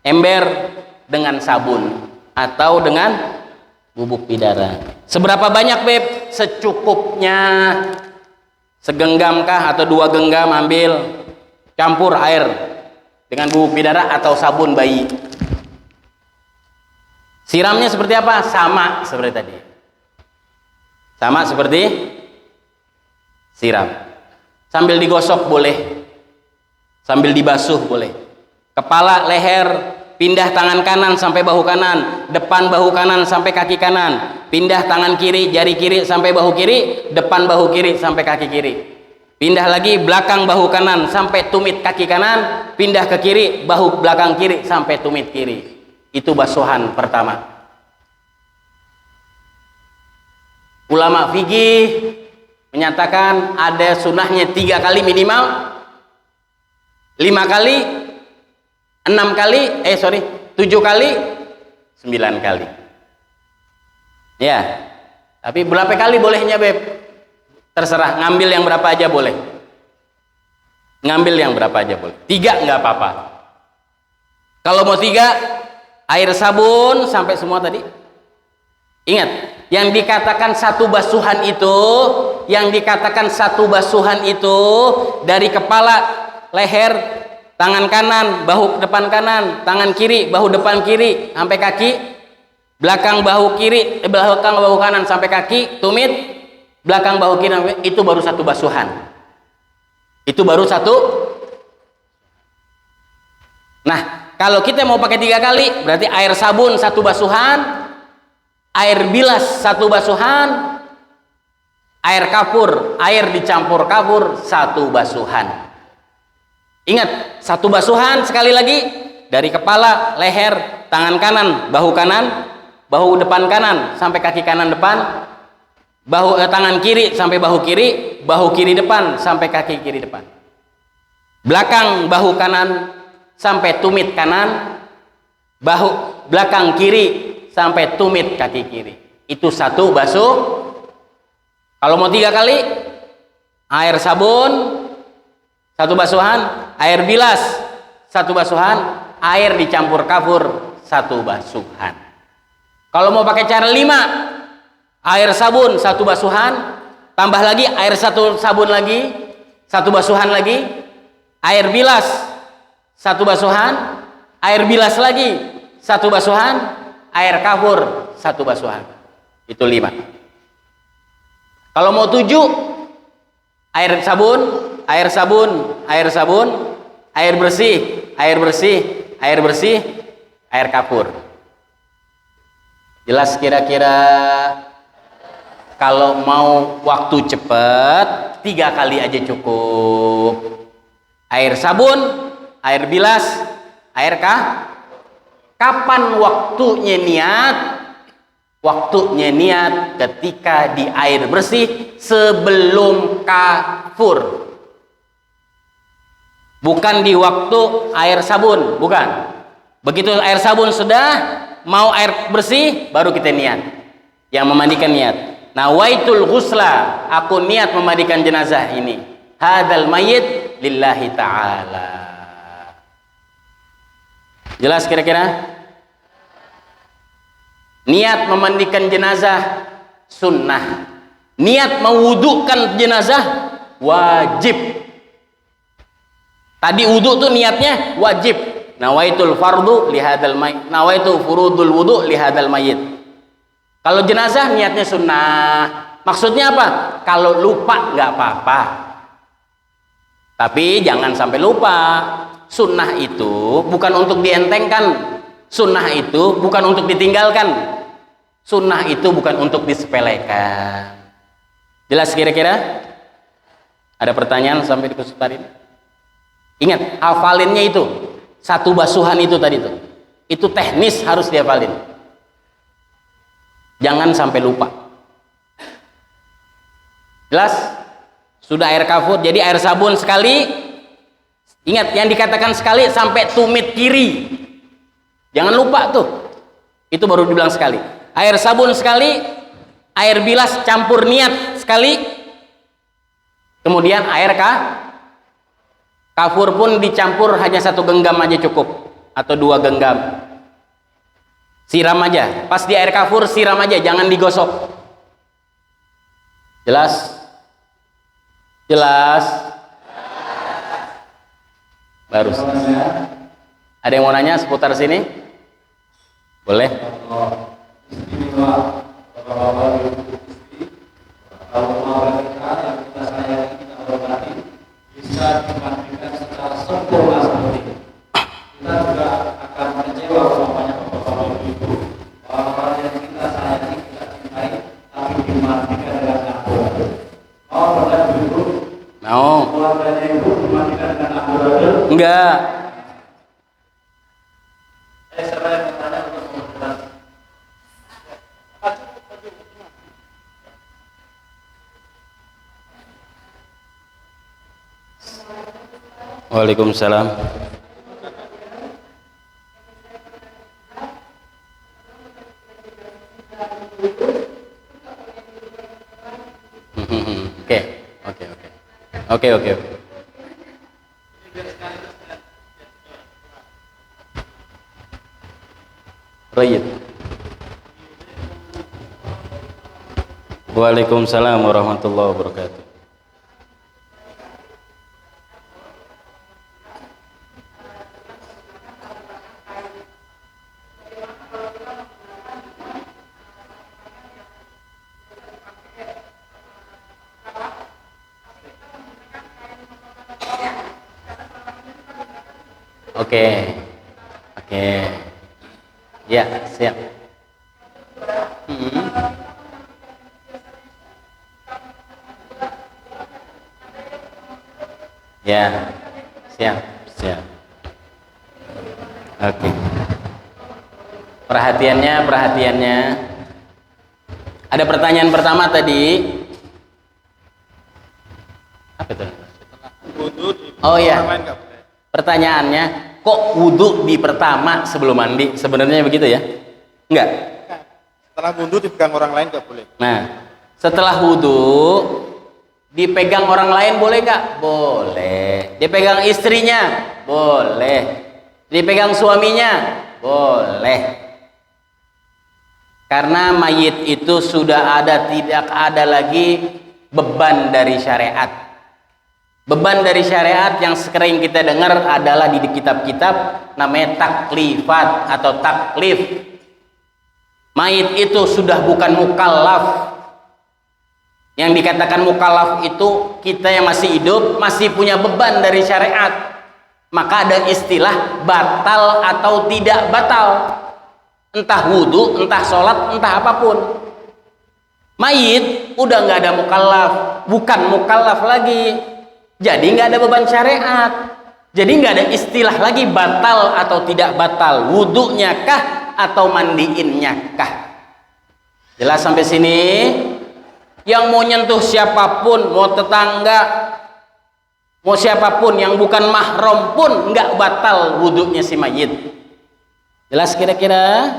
ember dengan sabun atau dengan bubuk bidara. Seberapa banyak, Beb? Secukupnya. Segenggam kah atau 2 genggam ambil, campur air dengan bubuk bidara atau sabun bayi. Siramnya seperti apa? Sama seperti tadi. Sama seperti siram. Sambil digosok boleh, sambil dibasuh boleh. Kepala, leher, pindah tangan kanan sampai bahu kanan, depan bahu kanan sampai kaki kanan, pindah tangan kiri, jari kiri sampai bahu kiri, depan bahu kiri sampai kaki kiri, pindah lagi belakang bahu kanan sampai tumit kaki kanan, pindah ke kiri, bahu belakang kiri sampai tumit kiri. Itu basuhan pertama. Ulama fikih menyatakan ada sunnahnya 3 kali minimal, 5 kali, 6 kali, 7 kali, 9 kali. Ya, tapi berapa kali bolehnya, Beb? Terserah, ngambil yang berapa aja boleh. Ngambil yang berapa aja boleh. 3 nggak apa-apa. Kalau mau 3, air sabun sampai semua tadi. Ingat, yang dikatakan satu basuhan itu, dari kepala, leher, tangan kanan, bahu depan kanan, tangan kiri, bahu depan kiri sampai kaki, belakang bahu kiri, belakang bahu kanan sampai kaki, tumit, belakang bahu kiri sampai, itu baru satu basuhan. Itu baru satu. Nah, kalau kita mau pakai 3 kali, berarti air sabun 1 basuhan, air bilas 1 basuhan, air kapur, air dicampur kapur 1 basuhan. Ingat, 1 basuhan sekali lagi dari kepala, leher, tangan kanan, bahu depan kanan sampai kaki kanan depan, tangan kiri sampai bahu kiri depan sampai kaki kiri depan, belakang bahu kanan sampai tumit kanan, bahu belakang kiri sampai tumit kaki kiri. Itu 1 basuh. Kalau mau 3 kali, air sabun 1 basuhan, air bilas 1 basuhan, air dicampur kapur 1 basuhan. Kalau mau pakai cara 5, air sabun 1 basuhan, tambah lagi air 1 sabun lagi 1 basuhan lagi, air bilas 1 basuhan, air bilas lagi 1 basuhan, air kapur 1 basuhan. Itu 5. Kalau mau 7, air sabun, air bersih, air kapur. Jelas kira-kira? Kalau mau waktu cepat, 3 kali aja cukup. Air sabun, air bilas, air kapan waktunya niat? Waktunya niat ketika di air bersih sebelum kafur. Bukan di waktu air sabun, bukan. Begitu air sabun sudah, mau air bersih, baru kita niat. Yang memandikan niat. Nawaitul ghusla, aku niat memandikan jenazah ini. Hadal mayit lillahi ta'ala. Jelas kira-kira? Niat memandikan jenazah sunnah. Niat mewudukan jenazah wajib. Tadi wudu tuh niatnya wajib. Nawaitul fardu lihadal mayit, nawaitu furudul wudu lihadal mayit. Kalau jenazah niatnya sunnah. Maksudnya apa? Kalau lupa nggak apa-apa. Tapi jangan sampai lupa. Sunnah itu bukan untuk dientengkan. Sunnah itu bukan untuk ditinggalkan. Sunnah itu bukan untuk disepelekan. Jelas kira-kira? Ada pertanyaan sampai di peserta ini? Ingat, hafalinnya itu 1 basuhan itu tadi tuh. Itu teknis harus dihafalin. Jangan sampai lupa. Jelas? Sudah air kafur, jadi air sabun sekali. Ingat yang dikatakan sekali sampai tumit kiri. Jangan lupa tuh. Itu baru dibilang sekali. Air sabun sekali, air bilas campur niat sekali. Kemudian air kafur pun dicampur hanya 1 genggam aja cukup, atau 2 genggam. Siram aja. Pas di air kafur siram aja, jangan digosok. Jelas? Jelas? Baru. Ada yang mau nanya seputar sini? Boleh? Bisa dimandikan secara sempurna seperti ini. Kita juga akan kecewa sama banyak bapak-bapak ibu-ibu. Orang-orang yang kita sayangi, kita cintai, tapi dimandikan dengan amburadul. Mau pada ibu? Mau? Keluarganya ibu dimandikan dengan amburadul? Enggak. Siapa yang bertanya untuk mengucapkan? Waalaikumsalam. Oke. Baik. Waalaikumsalam warahmatullahi wabarakatuh. Oke. Ya, siap. Ya, siap. Oke. Perhatiannya. Ada pertanyaan pertama tadi. Apa itu? Oh ya. Pertanyaannya, kok wudhu di pertama sebelum mandi? Sebenarnya begitu ya? Enggak? Setelah wudhu dipegang orang lain nggak boleh. Nah, setelah wudhu dipegang orang lain boleh nggak? Boleh. Dipegang istrinya? Boleh. Dipegang suaminya? Boleh. Karena mayit itu sudah tidak ada lagi beban dari syariat. Beban dari syariat yang sering kita dengar adalah di kitab-kitab namanya taklifat atau taklif. Mayit itu sudah bukan mukallaf. Yang dikatakan mukallaf itu kita yang masih hidup masih punya beban dari syariat. Maka ada istilah batal atau tidak batal. Entah wudhu, entah sholat, entah apapun. Mayit udah nggak ada mukallaf, bukan mukallaf lagi. Jadi nggak ada beban syariat. Jadi nggak ada istilah lagi batal atau tidak batal. Wudhunya kah atau mandiinnya kah? Jelas sampai sini? Yang mau nyentuh siapapun, mau tetangga, mau siapapun yang bukan mahram pun nggak batal wudhunya si mayit. Jelas kira-kira?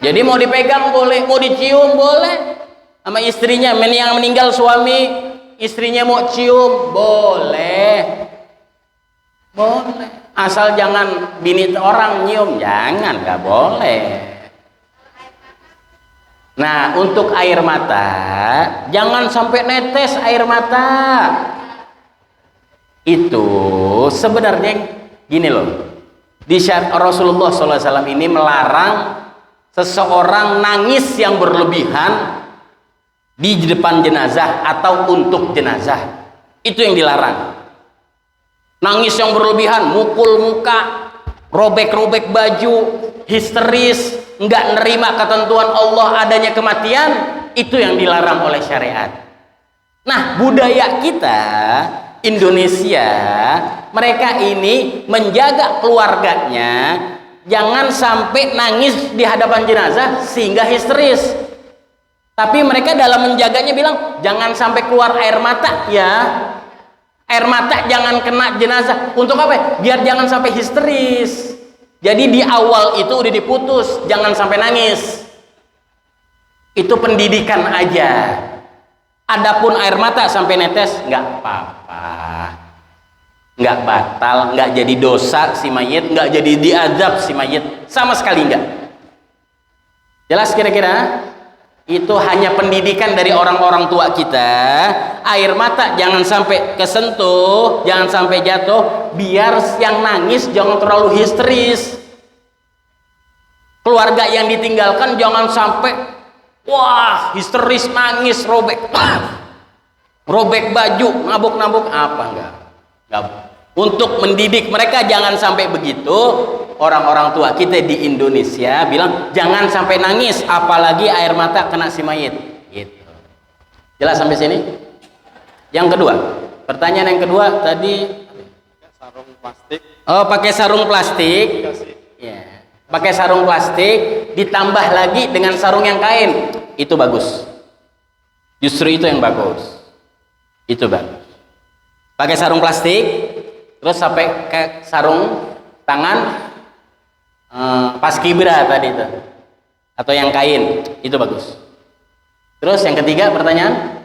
Jadi mau dipegang boleh, mau dicium boleh. Sama istrinya, yang meninggal suami, istrinya mau cium boleh. Asal jangan bini orang nyium, jangan, nggak boleh. Nah, untuk air mata jangan sampai netes air mata. Itu sebenarnya gini loh, di Rasulullah SAW ini melarang seseorang nangis yang berlebihan di depan jenazah atau untuk jenazah. Itu yang dilarang. Nangis yang berlebihan, mukul muka, robek-robek baju, histeris, nggak nerima ketentuan Allah adanya kematian, itu yang dilarang oleh syariat. Nah, budaya kita Indonesia, mereka ini menjaga keluarganya jangan sampai nangis di hadapan jenazah sehingga histeris. Tapi mereka dalam menjaganya bilang jangan sampai keluar air mata ya. Air mata jangan kena jenazah. Untuk apa? Biar jangan sampai histeris. Jadi di awal itu udah diputus, jangan sampai nangis. Itu pendidikan aja. Adapun air mata sampai netes nggak apa-apa, nggak batal, nggak jadi dosa si mayit, nggak jadi diazab si mayit, sama sekali nggak. Jelas kira-kira? Itu hanya pendidikan dari orang-orang tua kita. Air mata jangan sampai kesentuh, jangan sampai jatuh, biar yang nangis jangan terlalu histeris. Keluarga yang ditinggalkan jangan sampai wah histeris, nangis, robek baju, nabuk-nabuk, apa enggak. Untuk mendidik mereka jangan sampai begitu. Orang-orang tua kita di Indonesia bilang jangan sampai nangis, apalagi air mata kena si mayit. Gitu. Jelas sampai sini? Yang kedua, pertanyaan yang kedua tadi. Sarung plastik. Oh, pakai sarung plastik. Ya, pakai sarung plastik, ditambah lagi dengan sarung yang kain. Itu bagus. Justru itu yang bagus. Itu bagus. Pakai sarung plastik, terus sampai ke sarung tangan. Paskibra tadi itu atau yang kain itu bagus. Terus yang ketiga pertanyaan,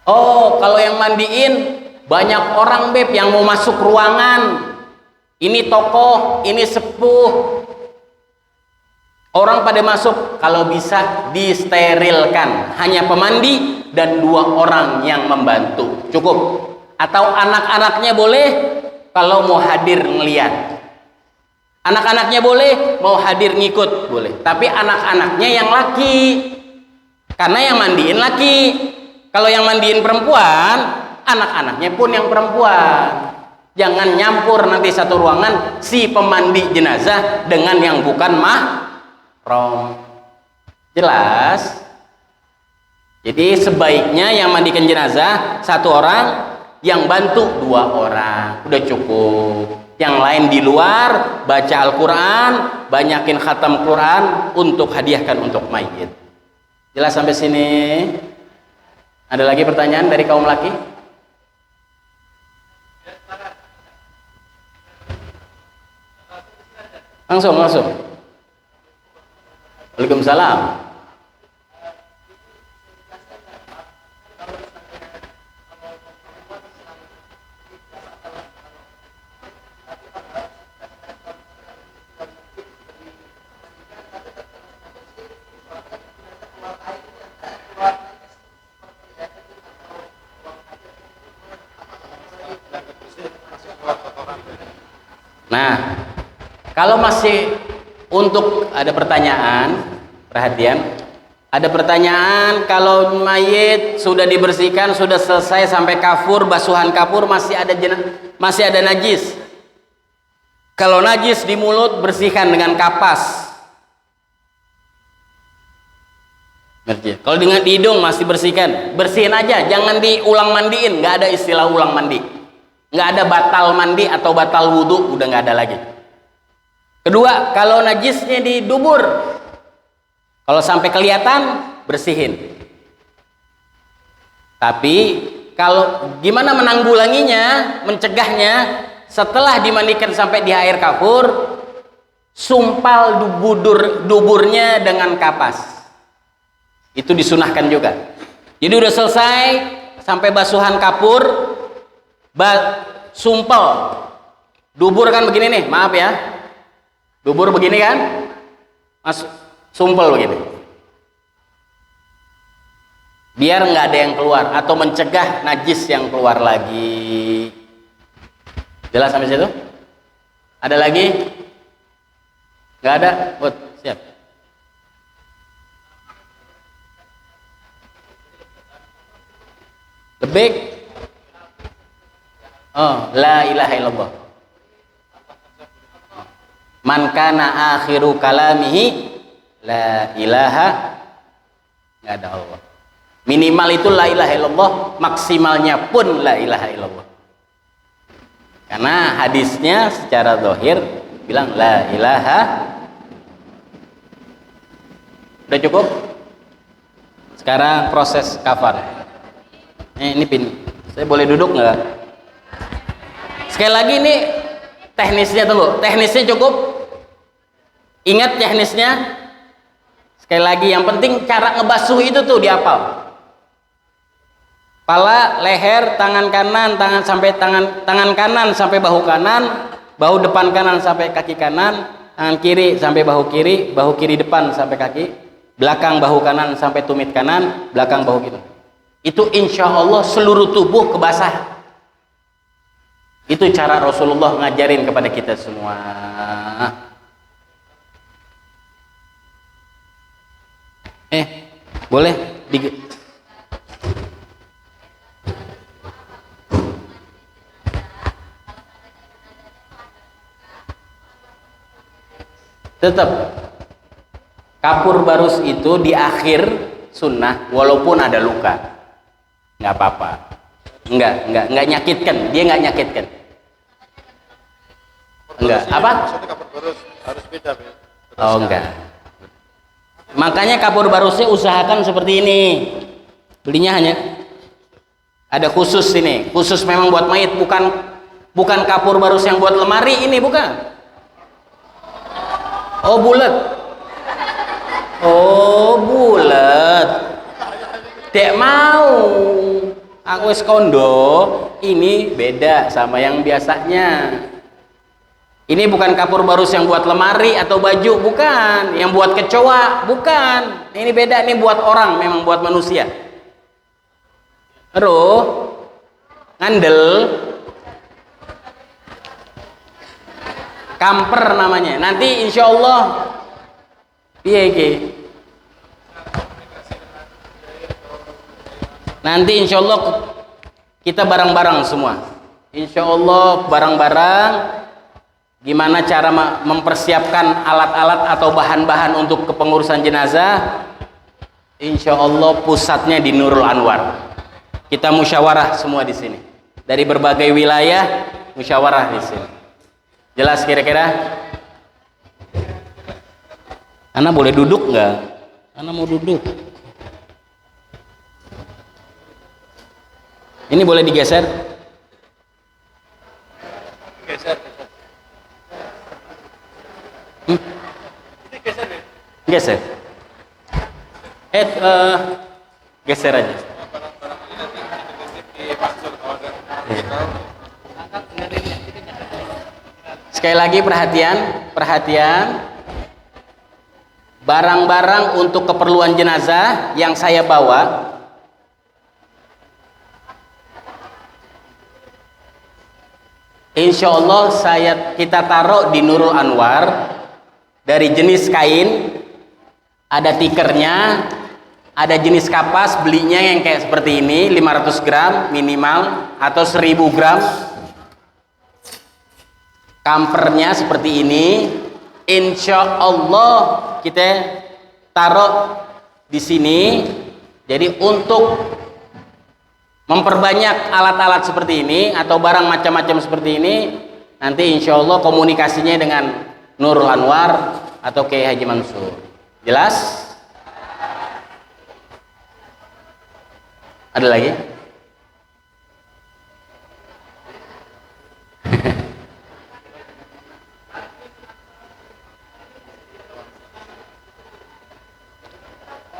oh kalau yang mandiin banyak orang beb yang mau masuk ruangan, ini tokoh, ini sepuh, orang pada masuk, kalau bisa disterilkan, hanya pemandi dan 2 orang yang membantu cukup, atau anak-anaknya boleh. Kalau mau hadir ngeliat, anak-anaknya boleh, mau hadir ngikut boleh, tapi anak-anaknya yang laki, karena yang mandiin laki. Kalau yang mandiin perempuan, anak-anaknya pun yang perempuan. Jangan nyampur nanti satu ruangan si pemandi jenazah dengan yang bukan mahram. Jelas? Jadi sebaiknya yang mandikan jenazah 1 orang, yang bantu 2 orang, udah cukup. Yang lain di luar baca Al-Quran, banyakin khatam Quran untuk hadiahkan untuk mayit. Jelas sampai sini? Ada lagi pertanyaan dari kaum laki? Langsung. Waalaikumsalam. Nah, kalau masih untuk ada pertanyaan, perhatian, ada pertanyaan kalau mayit sudah dibersihkan, sudah selesai sampai kafur, basuhan kafur, masih ada najis. Kalau najis di mulut, bersihkan dengan kapas. Kalau dengan di hidung masih bersihkan, bersihin aja, jangan diulang mandiin, nggak ada istilah ulang mandi. Nggak ada batal mandi atau batal wudhu, udah nggak ada lagi. Kedua, kalau najisnya di dubur, kalau sampai kelihatan bersihin. Tapi kalau gimana menanggulanginya, mencegahnya, setelah dimandikan sampai di air kafur, sumpal duburnya dengan kapas. Itu disunahkan juga. Jadi udah selesai sampai basuhan kapur, sumpel dubur kan begini nih, maaf ya, dubur begini kan, sumpel begini, biar nggak ada yang keluar atau mencegah najis yang keluar lagi. Jelas sampai situ? Ada lagi? Nggak ada? Siap. Lebih. Oh, la ilaha illallah. Man kana akhiru kalamihi la ilaha, nggak ada Allah. Minimal itu la ilaha illallah, maksimalnya pun la ilaha illallah. Karena hadisnya secara zahir bilang la ilaha Udah cukup? Sekarang proses kafan. Ini pin. Saya boleh duduk nggak? Sekali lagi ini teknisnya, tunggu. Teknisnya cukup? Ingat teknisnya? Sekali lagi, yang penting cara ngebasuh itu tuh dihafal. Kepala, leher, tangan kanan, tangan kanan sampai bahu kanan, bahu depan kanan sampai kaki kanan, tangan kiri sampai bahu kiri depan sampai kaki, belakang bahu kanan sampai tumit kanan, belakang bahu kiri. Itu insya Allah seluruh tubuh kebasah. Itu cara Rasulullah ngajarin kepada kita semua. Boleh tetap kapur barus itu di akhir sunnah walaupun ada luka nggak apa-apa, nggak nyakitkan, dia nggak nyakitkan. Enggak apa? Maksudnya kapur barus harus beda, ya? Oh enggak. Makanya kapur barusnya usahakan seperti ini. Belinya hanya ada khusus ini, khusus memang buat mayit, bukan kapur barus yang buat lemari ini, bukan. Oh bulat. Oh bulat. Dek mau. Aku wis kondo, ini beda sama yang biasanya. Ini bukan kapur barus yang buat lemari atau baju, bukan. Yang buat kecoa, bukan. Ini beda, ini buat orang, memang buat manusia. Terus ngandel, kamper namanya. Nanti insya Allah, iya. Nanti insya Allah kita bareng-bareng semua. Insya Allah bareng-bareng. Gimana cara mempersiapkan alat-alat atau bahan-bahan untuk kepengurusan jenazah? Insya Allah pusatnya di Nurul Anwar. Kita musyawarah semua di sini. Dari berbagai wilayah musyawarah di sini. Jelas kira-kira? Ana boleh duduk nggak? Ana mau duduk. Ini boleh digeser? Geser. Geser. Geser aja. Sekali lagi perhatian. Barang-barang untuk keperluan jenazah yang saya bawa insya Allah kita taruh di Nurul Anwar. Dari jenis kain, ada tikernya, ada jenis kapas, belinya yang kayak seperti ini, 500 gram minimal atau 1000 gram. Kampernya seperti ini. Insya Allah kita taruh di sini. Jadi untuk memperbanyak alat-alat seperti ini atau barang macam-macam seperti ini, nanti insya Allah komunikasinya dengan Nurul Anwar atau Kiai Haji Mansur. Jelas? Ada lagi?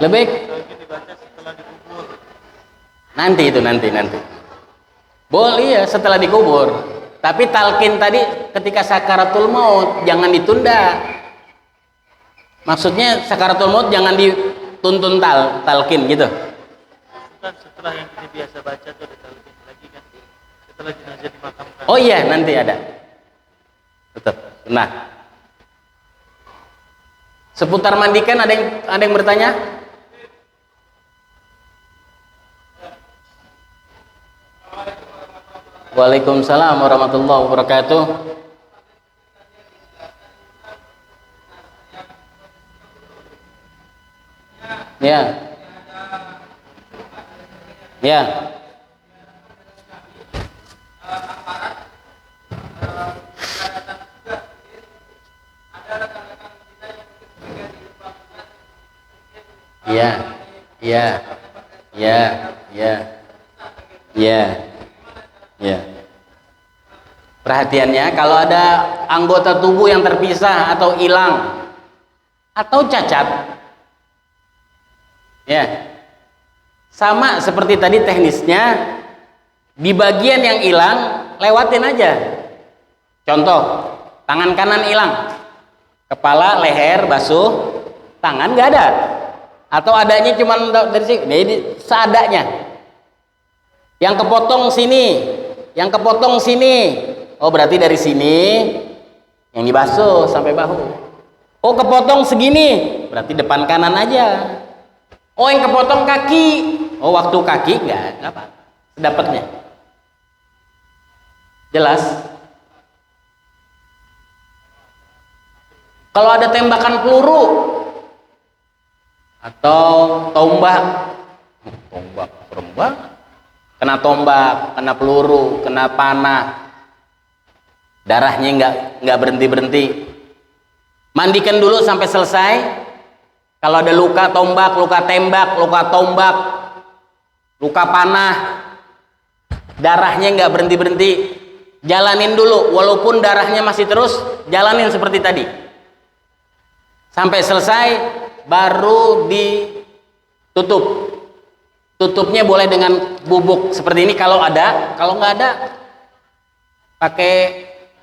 Lebih? Dibaca setelah dikubur. Nanti. Boleh ya setelah dikubur. Tapi talqin tadi ketika sakaratul maut jangan ditunda. Maksudnya sakaratul maut jangan dituntun talqin gitu. Bukan, setelah yang kita biasa baca tuh ada talqin lagi kan. Setelah jenazah dimakamkan. Oh iya, nanti ada. Tetap. Nah. Seputar mandikan ada yang bertanya? Waalaikumsalam warahmatullahi wabarakatuh. Ya. Ya. Iya, iya, iya, iya, iya, iya. Perhatiannya, kalau ada anggota tubuh yang terpisah atau hilang atau cacat, ya, sama seperti tadi teknisnya, di bagian yang hilang lewatin aja. Contoh, tangan kanan hilang, kepala, leher basuh, tangan nggak ada, atau adanya cuma dari sini, jadi seadanya. Yang kepotong sini, yang kepotong sini, oh berarti dari sini yang dibasuh sampai bahu. Oh kepotong segini, berarti depan kanan aja. Oh yang kepotong kaki, oh waktu kaki nggak apa, sedapatnya. Jelas? Kalau ada tembakan peluru atau tombak, kena tombak, kena peluru, kena panah, darahnya nggak berhenti, mandikan dulu sampai selesai. Kalau ada luka tombak, luka tembak, luka tombak, luka panah, darahnya nggak berhenti, jalanin dulu, walaupun darahnya masih terus, jalanin seperti tadi sampai selesai, baru ditutup. Tutupnya boleh dengan bubuk seperti ini kalau ada, kalau nggak ada pakai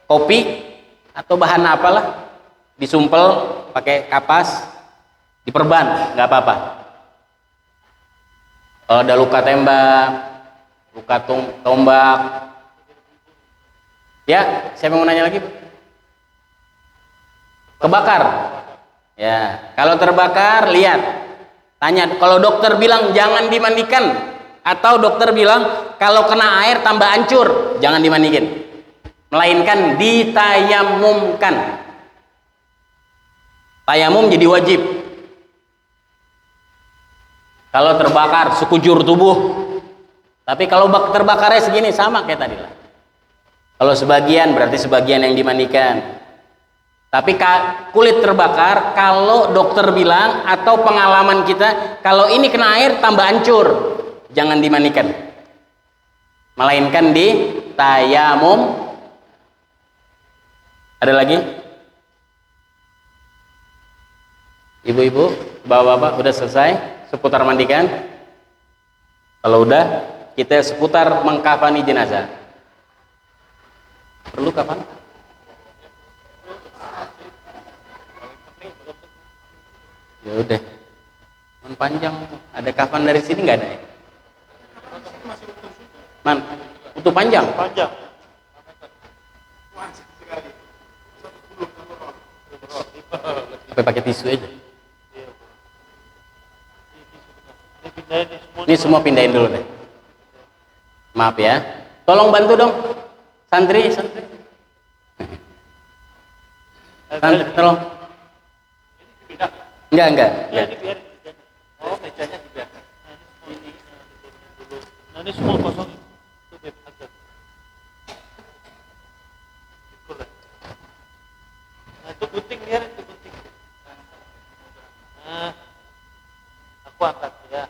kopi atau bahan apalah, disumpel pakai kapas, diperban, nggak apa-apa. Kalau ada luka tembak, luka tombak, ya, siapa mau nanya lagi? Kebakar, ya, kalau terbakar lihat, tanya. Kalau dokter bilang jangan dimandikan, atau dokter bilang kalau kena air tambah hancur, jangan dimandikan, melainkan ditayamumkan. Tayamum jadi wajib. Kalau terbakar sekujur tubuh, tapi kalau terbakarnya segini sama kayak tadi lah. Kalau sebagian berarti sebagian yang dimandikan. Tapi kulit terbakar, kalau dokter bilang atau pengalaman kita, kalau ini kena air tambah hancur, jangan dimandikan, melainkan ditayamum. Ada lagi? Ibu-ibu, bapak-bapak, udah selesai seputar mandikan? Kalau udah, kita seputar mengkafani jenazah. Perlu kapan? Ya udah, panjang. Ada kafan dari sini nggak ada ya? Man, utuh panjang. Panjang. Sampai pakai tisu aja. Ini Ini semua pindahin dulu deh. Maaf ya. Tolong bantu dong, santri. Santri, tolong. Enggak. Ya, dibiarin. Oh, mejanya dibiarkan. Ini dulu. Nah, ini semua kosong. Itu beb aja. Boleh. Nah, itu gunting, biarin itu gunting. Nah, aku angkat ya.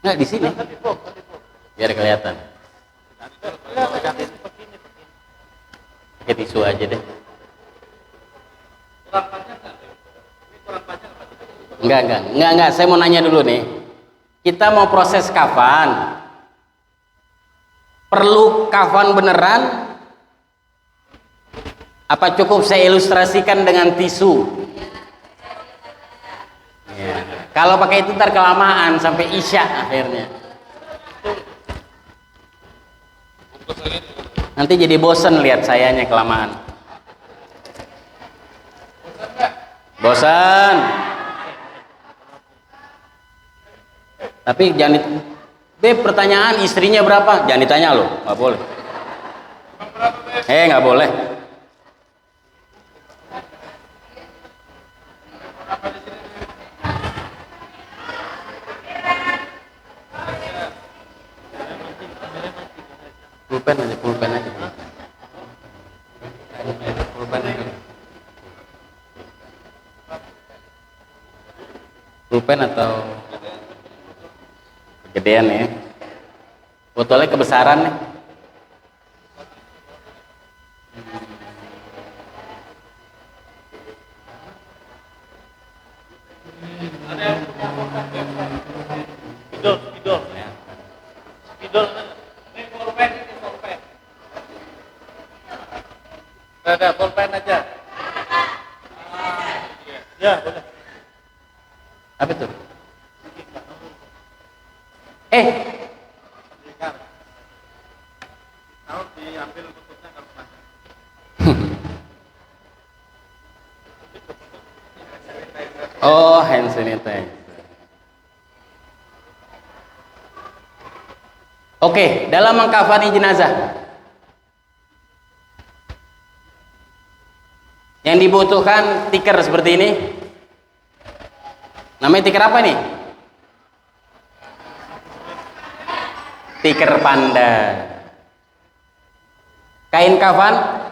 Enggak di sini. Biar kelihatan. Pakai tisu aja deh. Enggak. Saya mau nanya dulu nih. Kita mau proses kafan. Perlu kafan beneran? Apa cukup saya ilustrasikan dengan tisu? Ya. Kalau pakai itu ntar kelamaan sampai isya akhirnya. Nanti jadi bosen lihat sayanya kelamaan. Bosan. Tapi jangan pertanyaan istrinya berapa? Jangan ditanya loh, nggak boleh. Nggak boleh. Pulpen aja. Pulpen aja. Pulpen atau kegedean ya? Botolnya kebesaran nih. Spidol, spidol. Ya. Spidol. Ini pulpen, ini pulpen. Ada pulpen aja. Ya, boleh. Apa itu? Kalau diambil tutupnya kalau panjang. Oh, hand sanitizer. Oke, dalam mengkafani jenazah yang dibutuhkan tikar seperti ini. Namanya tikar apa nih? Tikar pandan. Kain kafan.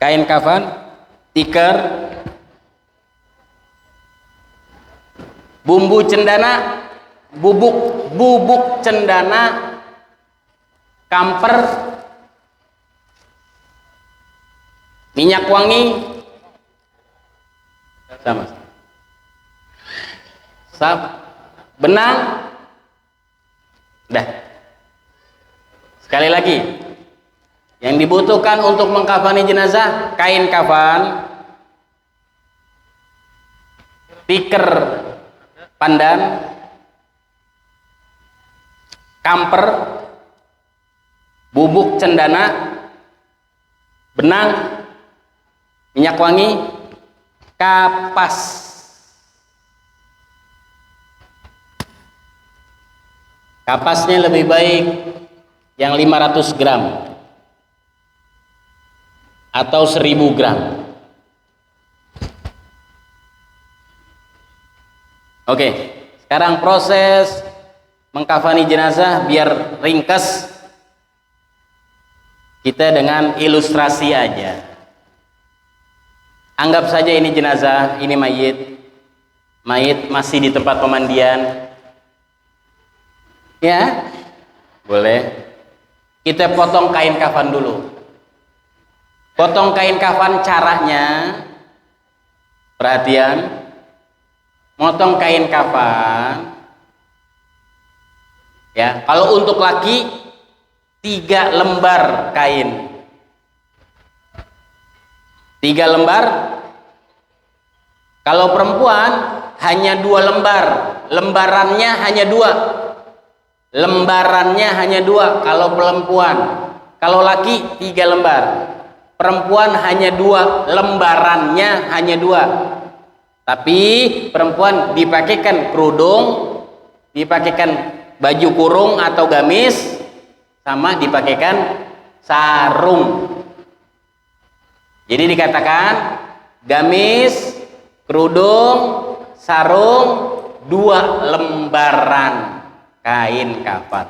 Kain kafan, tikar, bumbu cendana, bubuk cendana, kamper, minyak wangi, sama, benang. Dah. Sekali lagi, yang dibutuhkan untuk mengkafani jenazah: kain kafan, tikar pandan, kamper, bubuk cendana, benang, minyak wangi, kapas. Kapasnya lebih baik yang 500 gram atau 1000 gram. Oke, sekarang proses mengkafani jenazah biar ringkas, kita dengan ilustrasi aja. Anggap saja ini jenazah, ini mayit. Mayit masih di tempat pemandian. Ya, boleh. Kita potong kain kafan dulu. Potong kain kafan caranya, perhatian, motong kain kafan. Ya, kalau untuk laki 3 lembar kain. 3 lembar. Kalau perempuan hanya 2 lembar. Lembarannya hanya 2. Lembarannya hanya 2 kalau perempuan. Kalau laki 3 lembar. Perempuan hanya 2, lembarannya hanya 2. Tapi perempuan dipakaikan kerudung, dipakaikan baju kurung atau gamis, sama dipakaikan sarung. Jadi dikatakan gamis, kerudung, sarung, 2 lembaran kain kafan.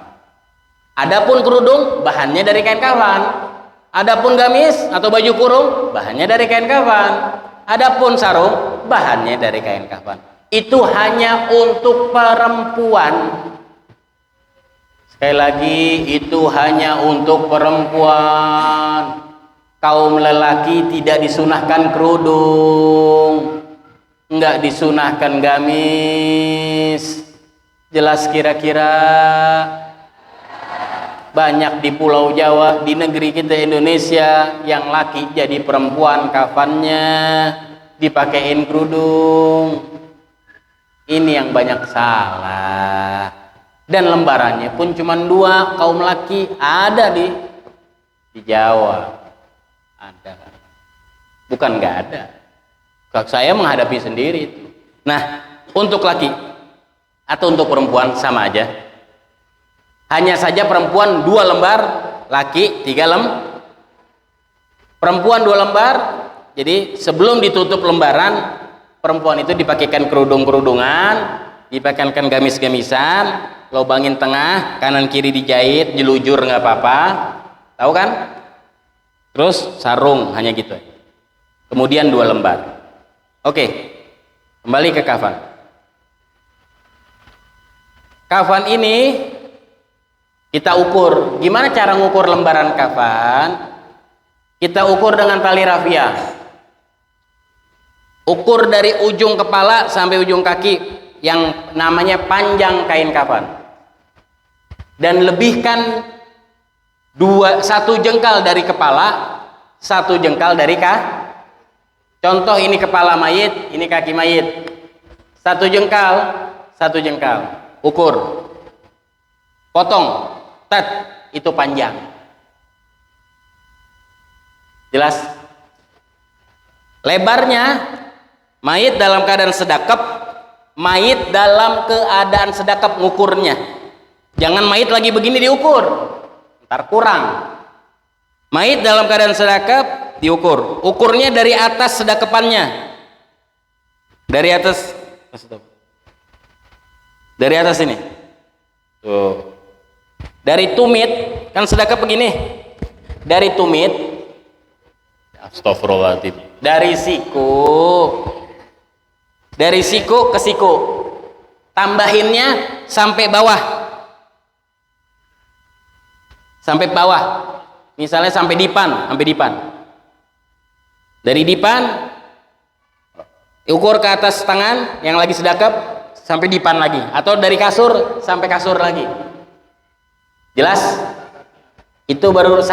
Adapun kerudung bahannya dari kain kafan. Adapun gamis atau baju kurung bahannya dari kain kafan. Adapun sarung bahannya dari kain kafan. Itu hanya untuk perempuan. Sekali lagi, itu hanya untuk perempuan. Kaum lelaki tidak disunahkan kerudung, enggak disunahkan gamis. Jelas kira-kira? Banyak di Pulau Jawa, di negeri kita Indonesia, yang laki jadi perempuan kafannya dipakein kerudung. Ini yang banyak salah. Dan lembarannya pun cuma 2, kaum laki ada di Jawa. Ada. Bukan nggak ada. Saya menghadapi sendiri itu. Nah, untuk laki atau untuk perempuan sama aja. Hanya saja perempuan 2 lembar, laki 3 lembar. Perempuan 2 lembar. Jadi sebelum ditutup lembaran, perempuan itu dipakaikan kerudung-kerudungan, dipakaikan gamis-gamisan, lubangin tengah, kanan kiri dijahit, jelujur nggak apa-apa. Tahu kan? Terus sarung, hanya gitu. kemudian 2 lembar. Oke, kembali ke kafan. Kafan ini kita ukur. Gimana cara ngukur lembaran kafan? Kita ukur dengan tali rafia. Ukur dari ujung kepala sampai ujung kaki yang namanya panjang kain kafan. Dan lebihkan 1 jengkal dari kepala, 1 jengkal dari contoh ini kepala mayit, ini kaki mayit. 1 jengkal, 1 jengkal. Ukur. Potong. Tet, itu panjang. Jelas? Lebarnya, mayit dalam keadaan sedekap, mayit dalam keadaan sedekap ngukurnya. Jangan mayit lagi begini diukur, ntar kurang. Mayit dalam keadaan sedekap diukur. Ukurnya dari atas sedekepannya. Dari atas. Dari atas ini. Tuh. Dari tumit, kan sedekap begini. Dari tumit. Astagfirullahaladzim. Dari siku ke siku, tambahinnya sampai bawah, misalnya sampai dipan, dari dipan ukur ke atas tangan yang lagi sedekap sampai dipan lagi, atau dari kasur sampai kasur lagi. Jelas? Itu baru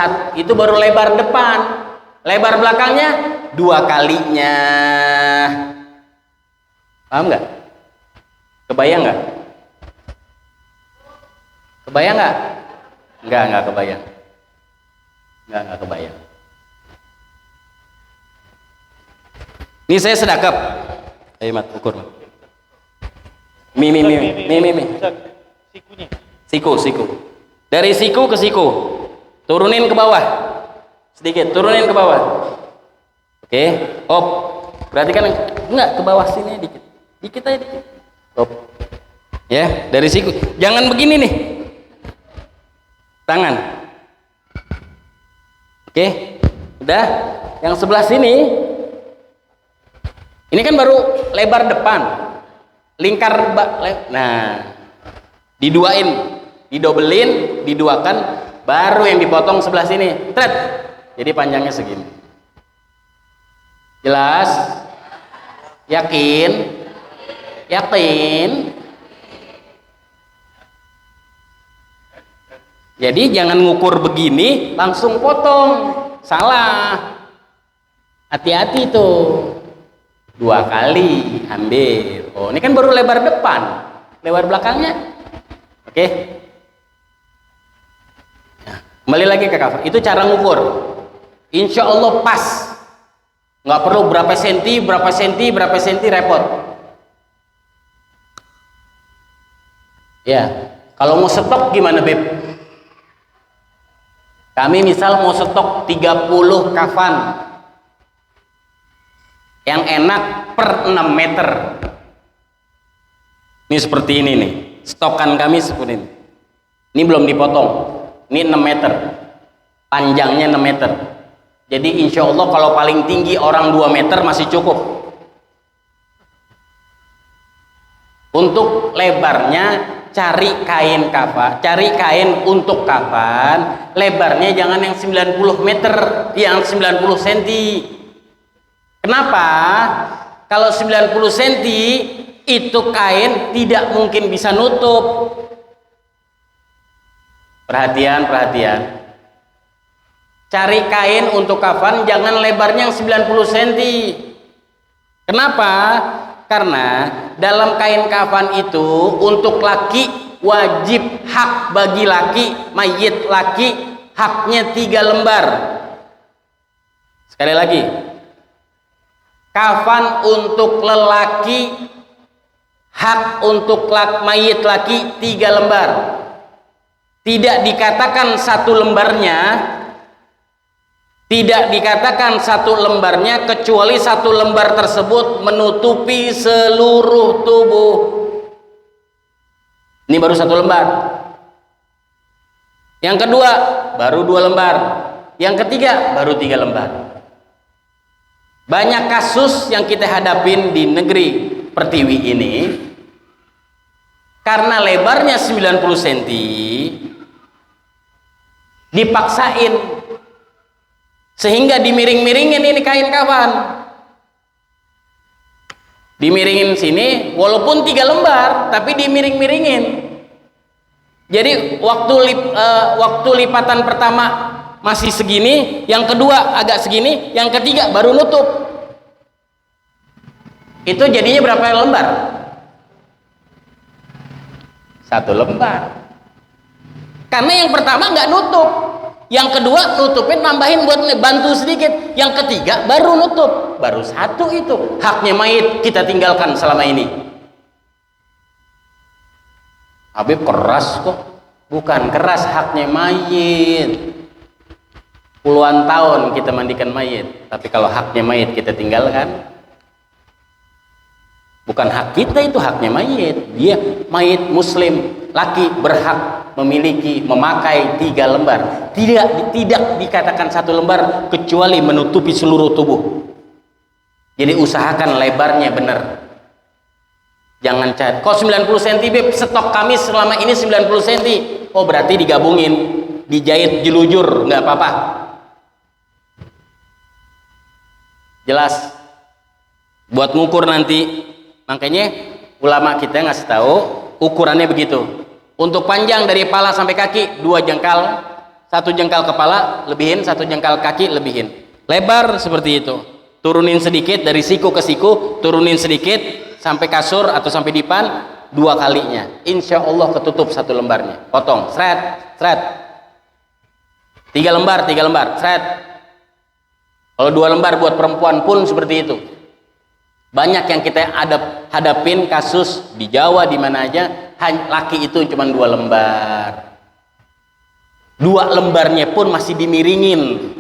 lebar depan. Lebar belakangnya 2 kalinya. Paham nggak? Kebayang nggak? Kebayang nggak? Nggak kebayang. Nggak kebayang. Ini saya sedekap. Ayo mat, ukur. Mi. Siku. Dari siku ke siku. Turunin ke bawah. Sedikit, turunin ke bawah. Oke, hop. Berarti kan enggak ke bawah sini dikit. Dikit aja dikit. Hop. Ya, dari siku. Jangan begini nih. Tangan. Oke. Udah. Yang sebelah sini. Ini kan baru lebar depan. Lingkar nah. Diduain, didobelin, diduakan, baru yang dipotong sebelah sini. Tret. Jadi panjangnya segini. Jelas? Yakin? Jadi jangan ngukur begini langsung potong. Salah. Hati-hati tuh. 2 kali ambil. Oh, ini kan baru lebar depan. Lebar belakangnya. Oke. Nah, kembali lagi ke kafan. Itu cara ngukur. Insya Allah pas, nggak perlu berapa senti repot. Ya, kalau mau stok gimana Beb? Kami misal mau stok 30 kafan yang enak per 6 meter. Ini seperti ini nih, stokan kami seperti ini. Ini belum dipotong, ini 6 meter, panjangnya 6 meter. Jadi insya Allah kalau paling tinggi orang 2 meter masih cukup. Untuk lebarnya cari kain kafan, cari kain untuk kafan, lebarnya jangan yang 90 meter, yang 90 cm. Kenapa? Kalau 90 cm itu kain tidak mungkin bisa nutup. Perhatian. Cari kain untuk kafan jangan lebarnya yang 90 cm. Kenapa? Karena dalam kain kafan itu untuk laki wajib hak bagi laki, mayit laki haknya 3 lembar. Sekali lagi, kafan untuk lelaki hak untuk mayit laki 3 lembar. Tidak dikatakan 1 lembarnya, tidak dikatakan 1 lembarnya kecuali 1 lembar tersebut menutupi seluruh tubuh. Ini baru 1 lembar. Yang kedua baru 2 lembar. Yang ketiga baru 3 lembar. Banyak kasus yang kita hadapin di negeri Pertiwi ini, karena lebarnya 90 cm dipaksain sehingga dimiring-miringin ini kain kafan, dimiringin sini walaupun 3 lembar tapi dimiring-miringin. Jadi waktu lipatan pertama masih segini, yang kedua agak segini, yang ketiga baru nutup. Itu jadinya berapa lembar? 1 lembar. Karena yang pertama nggak nutup, yang kedua nutupin nambahin buat bantu sedikit, yang ketiga baru nutup, baru 1 itu haknya mayit kita tinggalkan selama ini. Habib keras kok? Bukan keras, haknya mayit. Puluhan tahun kita mandikan mayit, tapi kalau haknya mayit kita tinggalkan, bukan hak kita, itu haknya mayit. Dia mayit muslim laki berhak memiliki, memakai 3 lembar. Tidak dikatakan 1 lembar kecuali menutupi seluruh tubuh. Jadi usahakan lebarnya benar. Jangan cari kok 90 cm Beb, stok kami selama ini 90 cm. Oh berarti digabungin, dijahit jelujur, nggak apa-apa. Jelas. Buat ngukur nanti. Makanya ulama kita ngasih tahu ukurannya begitu. Untuk panjang dari kepala sampai kaki 2 jengkal, 1 jengkal kepala lebihin, 1 jengkal kaki lebihin. Lebar seperti itu. Turunin sedikit dari siku ke siku, turunin sedikit sampai kasur atau sampai dipan 2 kalinya. Insya Allah ketutup 1 lembarnya. Potong, seret, seret. 3 lembar, 3 lembar, seret. Kalau 2 lembar buat perempuan pun seperti itu. Banyak yang kita hadapin kasus di Jawa, di mana aja laki itu cuma 2 lembar. 2 lembarnya pun masih dimiringin.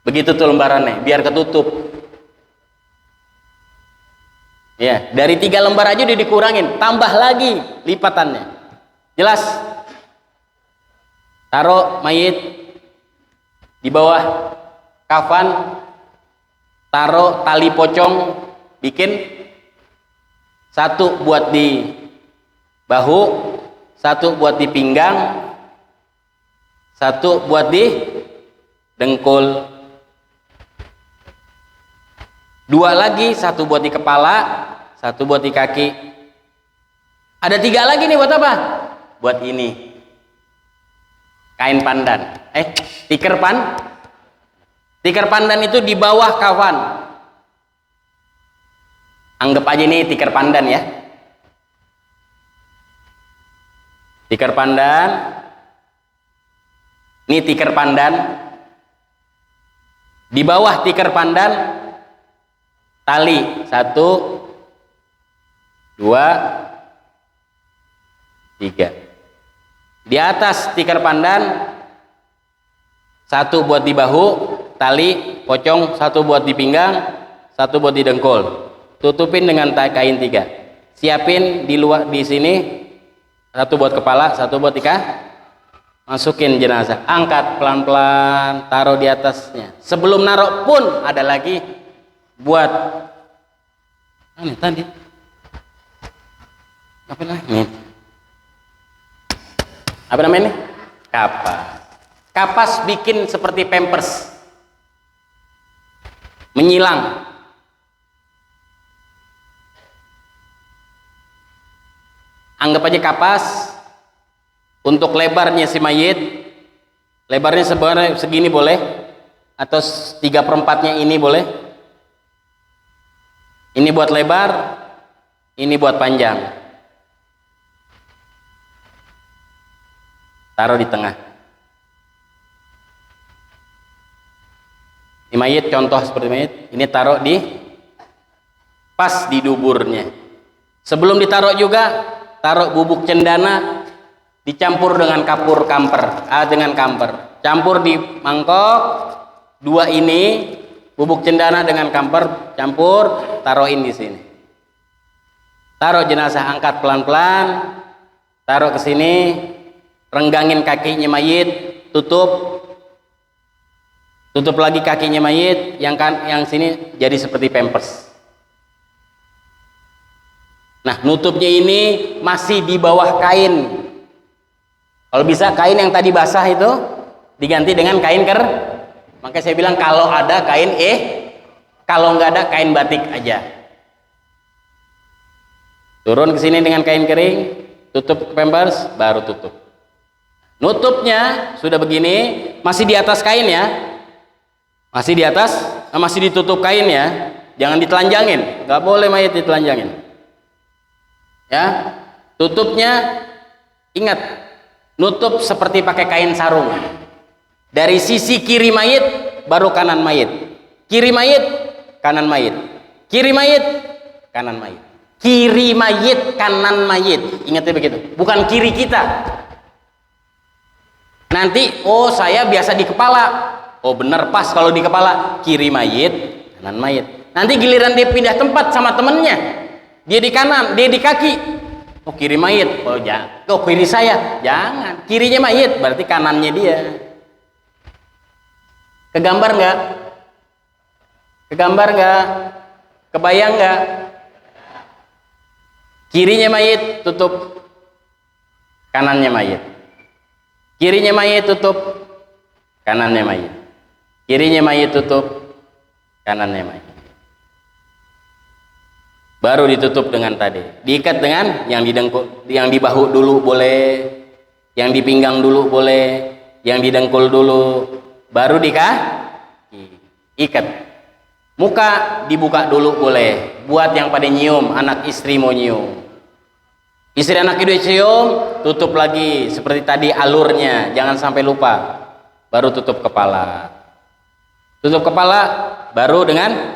Begitu tuh lembarannya, biar ketutup. Ya, dari 3 lembar aja udah dikurangin, tambah lagi lipatannya. Jelas? Taruh mayit di bawah kafan, taruh tali pocong, bikin 1 buat di bahu, 1 buat di pinggang, 1 buat di dengkul, 2 lagi, 1 buat di kepala, 1 buat di kaki. Ada 3 lagi nih buat apa? Buat ini, kain pandan, tikar pandan itu di bawah kafan. Anggap aja ini tikar pandan ya. Tikar pandan. Ini tikar pandan. Di bawah tikar pandan tali 1 2 3. Di atas tikar pandan 1 buat di bahu, tali pocong, 1 buat di pinggang, 1 buat di dengkul. Tutupin dengan kain 3. Siapin di luar di sini 1 buat kepala, 1 buat masukin jenazah, angkat pelan-pelan, taruh di atasnya. Sebelum naruh pun ada lagi buat ini tadi apa namanya ini? Kapas bikin seperti pampers, menyilang. Anggap aja kapas. Untuk lebarnya si mayit, lebarnya sebenarnya segini boleh, atau 3/4-nya ini boleh. Ini buat lebar, ini buat panjang. Taruh di tengah. Di mayit, contoh seperti mayit, ini taruh di pas di duburnya. Sebelum ditaruh juga, taruh bubuk cendana dicampur dengan dengan kamper. Campur di mangkok 2 ini, bubuk cendana dengan kamper, campur, taruhin di sini. Taruh jenazah, angkat pelan-pelan, taruh ke sini, renggangin kakinya mayit, tutup. Tutup lagi kakinya mayit, yang sini jadi seperti pampers. Nah, nutupnya ini masih di bawah kain. Kalau bisa kain yang tadi basah itu diganti dengan kain Makanya saya bilang kalau ada kain kalau nggak ada kain batik aja. Turun ke sini dengan kain kering, tutup pampers, baru tutup. Nutupnya sudah begini, masih di atas kain ya. Masih di atas, masih ditutup kain ya. Jangan ditelanjangin, nggak boleh mayat ditelanjangin. Ya, tutupnya ingat, nutup seperti pakai kain sarung. Dari sisi kiri mayit baru kanan mayit, kiri mayit kanan mayit, kiri mayit kanan mayit, kiri mayit kanan mayit. Ingatnya begitu, bukan kiri kita. Nanti oh saya biasa di kepala, oh bener pas kalau di kepala, kiri mayit kanan mayit. Nanti giliran dia pindah tempat sama temennya, dia di kanan, dia di kaki, oh kiri mayit, oh jangan, oh kiri saya, jangan, kirinya mayit berarti kanannya dia. Kegambar nggak? Kegambar nggak? Kebayang nggak? Kirinya mayit tutup, kanannya mayit. Kirinya mayit tutup, kanannya mayit. Kirinya mayit tutup, kanannya mayit. Baru ditutup dengan tadi. Diikat dengan yang di bahu dulu boleh, yang di pinggang dulu boleh, yang di dengkul dulu. Baru ikat. Muka dibuka dulu boleh. Buat yang pada nyium, anak istri mau nyium. Istri anak itu cium, tutup lagi seperti tadi alurnya, jangan sampai lupa. Baru tutup kepala. Tutup kepala baru dengan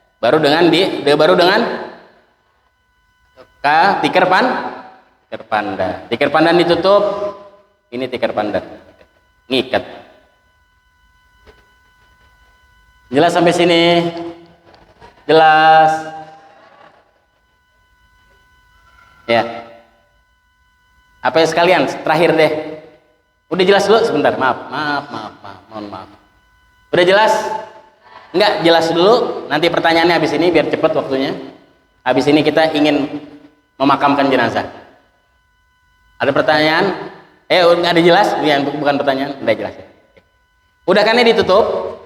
baru dengan tikar panda. Tikar pandan ditutup. Ini tikar pandan. Ngikat. Jelas sampai sini? Jelas? Ya. Apa ya sekalian? Terakhir deh. Udah jelas dulu sebentar. Maaf. Mohon maaf. Udah jelas? Enggak, jelas dulu. Nanti pertanyaannya habis ini biar cepat waktunya. Habis ini kita ingin memakamkan jenazah. Ada pertanyaan? Udah jelas? Bukan pertanyaan, udah jelas ya. Udah kan ini ditutup?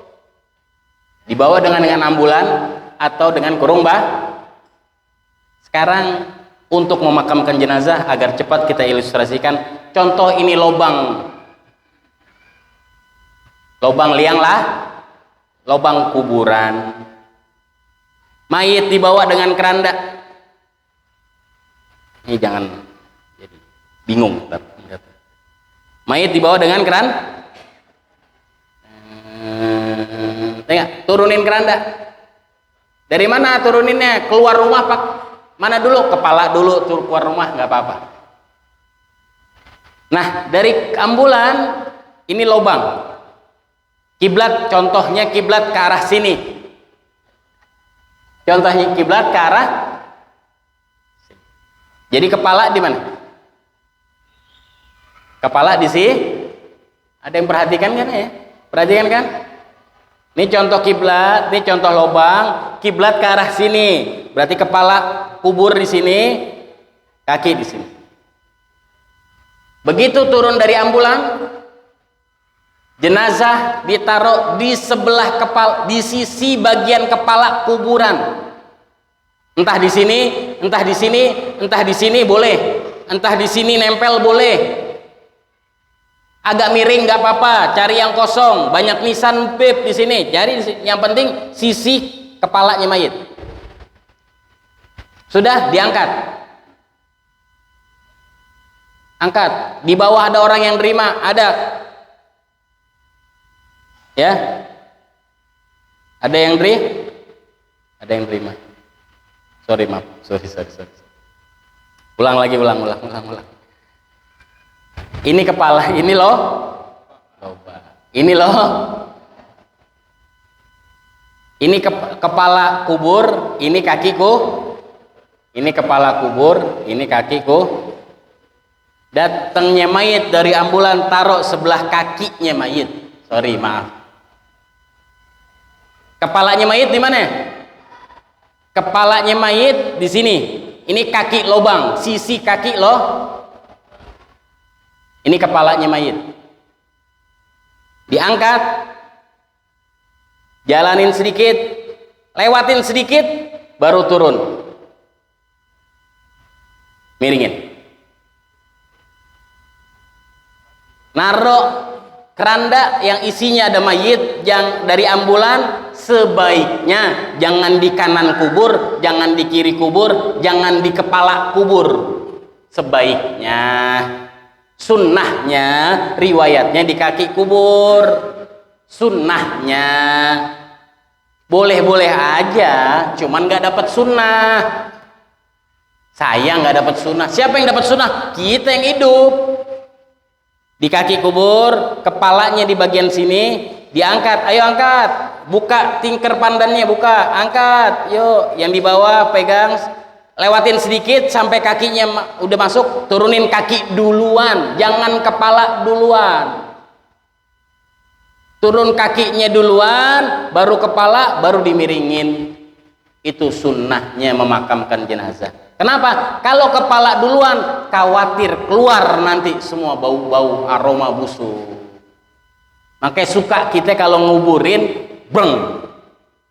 Dibawa dengan ambulan atau dengan kurung Sekarang untuk memakamkan jenazah agar cepat kita ilustrasikan. Contoh ini lobang liang lah, lobang kuburan. Mayit dibawa dengan keranda. Ini jangan jadi bingung. Mayit dibawa dengan tengok, turunin keranda. Dari mana turuninnya? Keluar rumah pak. Mana dulu? Kepala dulu, keluar rumah nggak apa-apa. Nah, dari ambulan ini lobang. Kiblat, contohnya kiblat ke arah sini. Contohnya kiblat ke arah. Jadi kepala di mana? Kepala di sini. Ada yang perhatikan kan ya? Perhatikan kan? Ini contoh kiblat, ini contoh lobang. Kiblat ke arah sini. Berarti kepala kubur di sini, kaki di sini. Begitu turun dari ambulan, jenazah ditaruh di sebelah kepala, di sisi bagian kepala kuburan. Entah di sini, entah di sini, entah di sini boleh, entah di sini nempel boleh. Agak miring nggak apa-apa, cari yang kosong, banyak nisan bib di sini. Jadi yang penting sisi kepalanya mayit. Sudah diangkat. Angkat. Di bawah ada orang yang terima, ada. Ya. Ada yang terima. Sorry, maaf. Sorry. Ulang lagi. Ini kepala, ini loh. Coba. Ini loh. Ini kepala kubur, ini kakiku. Ini kepala kubur, ini kakiku. Datangnya mayit dari ambulan, taruh sebelah kakinya mayit. Sorry, maaf. Kepalanya mayit di mana? Kepalanya mayit di sini. Ini kaki lobang, sisi kaki loh. Ini kepalanya mayit. Diangkat, jalanin sedikit, lewatin sedikit, baru turun. Miringin. Naruh keranda yang isinya ada mayit yang dari ambulan, sebaiknya jangan di kanan kubur, jangan di kiri kubur, jangan di kepala kubur. Sebaiknya, sunnahnya, riwayatnya di kaki kubur. Sunnahnya boleh-boleh aja, cuman nggak dapat sunnah. Saya nggak dapat sunnah. Siapa yang dapat sunnah? Kita yang hidup. Di kaki kubur, kepalanya di bagian sini, diangkat. Ayo angkat, buka tingker pandannya, buka, angkat. Yuk, yang di bawah pegang, lewatin sedikit sampai kakinya udah masuk, turunin kaki duluan, jangan kepala duluan. Turun kakinya duluan, baru kepala, baru dimiringin. Itu sunnahnya memakamkan jenazah. Kenapa? Kalau kepala duluan, khawatir keluar nanti semua bau-bau aroma busuk. Makanya suka kita kalau nguburin, breng,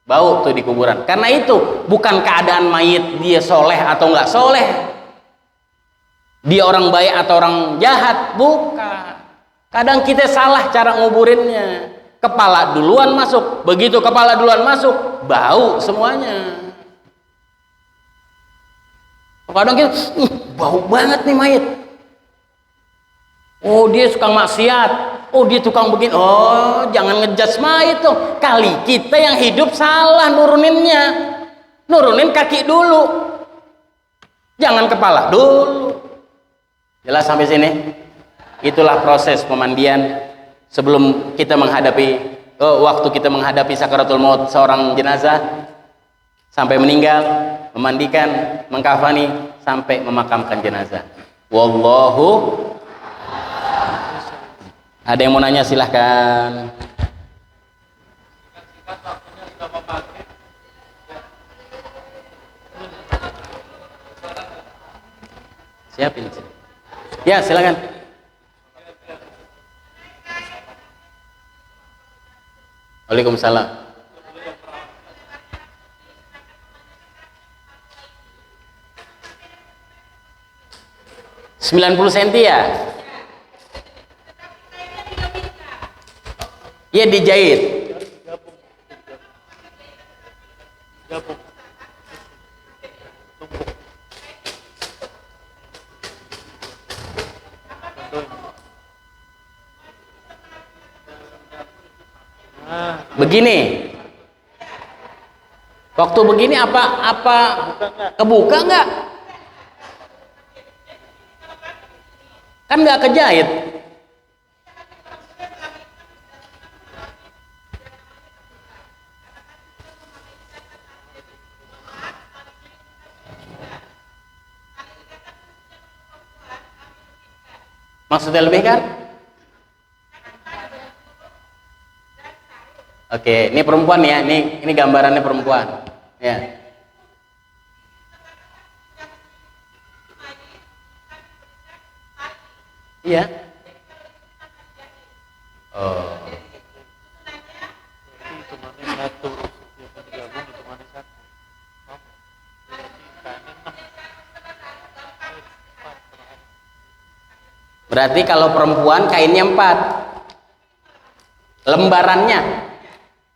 bau tuh di kuburan. Karena itu bukan keadaan mayit dia soleh atau nggak soleh, dia orang baik atau orang jahat, bukan. Kadang kita salah cara nguburinnya. Kepala duluan masuk, begitu kepala duluan masuk, bau semuanya. Kadang kita, bau banget nih mayit. Oh, dia suka maksiat. Oh, dia tukang begini. Oh, jangan ngejudge mayit tuh. Kali kita yang hidup salah nuruninnya. Nurunin kaki dulu. Jangan kepala dulu. Jelas sampai sini? Itulah proses pemandian sebelum kita menghadapi waktu kita menghadapi sakaratul maut seorang jenazah sampai meninggal, memandikan, mengkafani sampai memakamkan jenazah. Wallahu. Ada yang mau nanya silahkan. Siapin. Ya, silakan. Waalaikumsalam. 90 cm ya? Iya, dijahit. Gabung. Tumpuk. Begini. Waktu begini apa kebuka nggak? Kan nggak kejahit. Maksudnya lebih kan? Oke, ini perempuan ya, ini gambarannya perempuan. Ya. Iya. Oh. Hitungannya satu, dia kan gabung hitungannya satu. Berarti kalau perempuan kainnya 4. Lembarannya.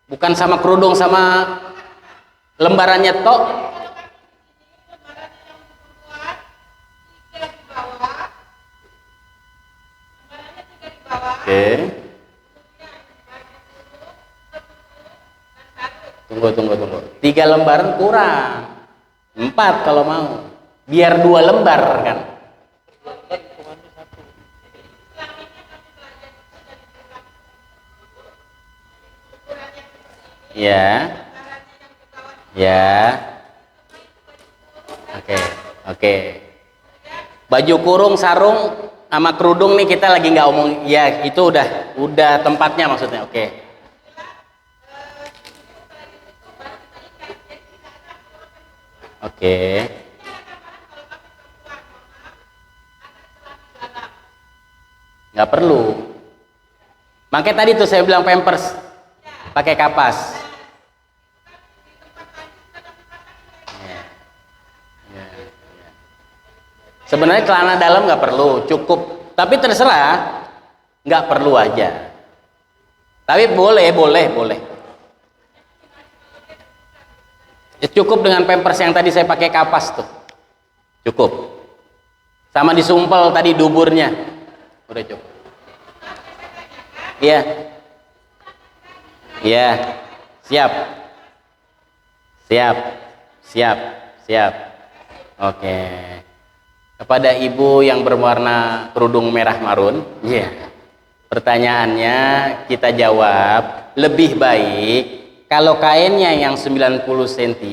Bukan sama kerudung sama lembarannya tok. Oke. Tunggu. 3 lembaran kurang. 4 kalau mau. Biar 2 lembar kan. Ya. Oke. Baju kurung sarung sama kerudung nih kita lagi nggak omong, ya itu udah tempatnya maksudnya. Oke. Oke. Nggak perlu. Makanya tadi tuh saya bilang pampers pakai kapas. Ya. Ya. Ya. Sebenarnya celana dalam nggak perlu, cukup. Tapi terserah, nggak perlu aja. Tapi boleh. Ya, cukup dengan pampers yang tadi saya pakai kapas tuh, cukup. Sama disumpel tadi duburnya, udah cukup. Iya, iya, siap. Oke. Kepada ibu yang berwarna kerudung merah marun, iya. Pertanyaannya kita jawab, lebih baik kalau kainnya yang 90 cm,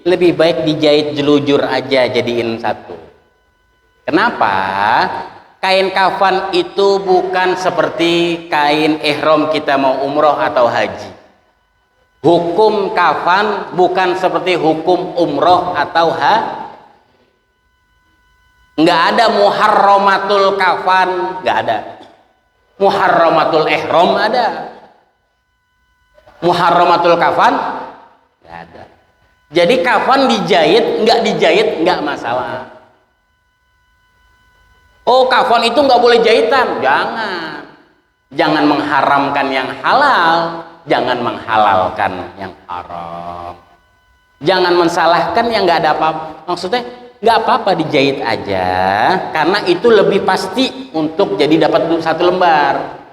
lebih baik dijahit jelujur aja jadiin satu. Kenapa? Kain kafan itu bukan seperti kain ihram kita mau umroh atau haji. Hukum kafan bukan seperti hukum umroh atau nggak ada muharramatul kafan, nggak ada. Muharramatul ihram ada. Muharramatul kafan nggak ada. Jadi kafan dijahit nggak masalah. Oh, kafan itu nggak boleh jahitan, jangan mengharamkan yang halal, jangan menghalalkan yang haram, jangan mensalahkan yang nggak ada apa-apa. Maksudnya nggak apa-apa dijahit aja, karena itu lebih pasti untuk jadi dapat satu lembar.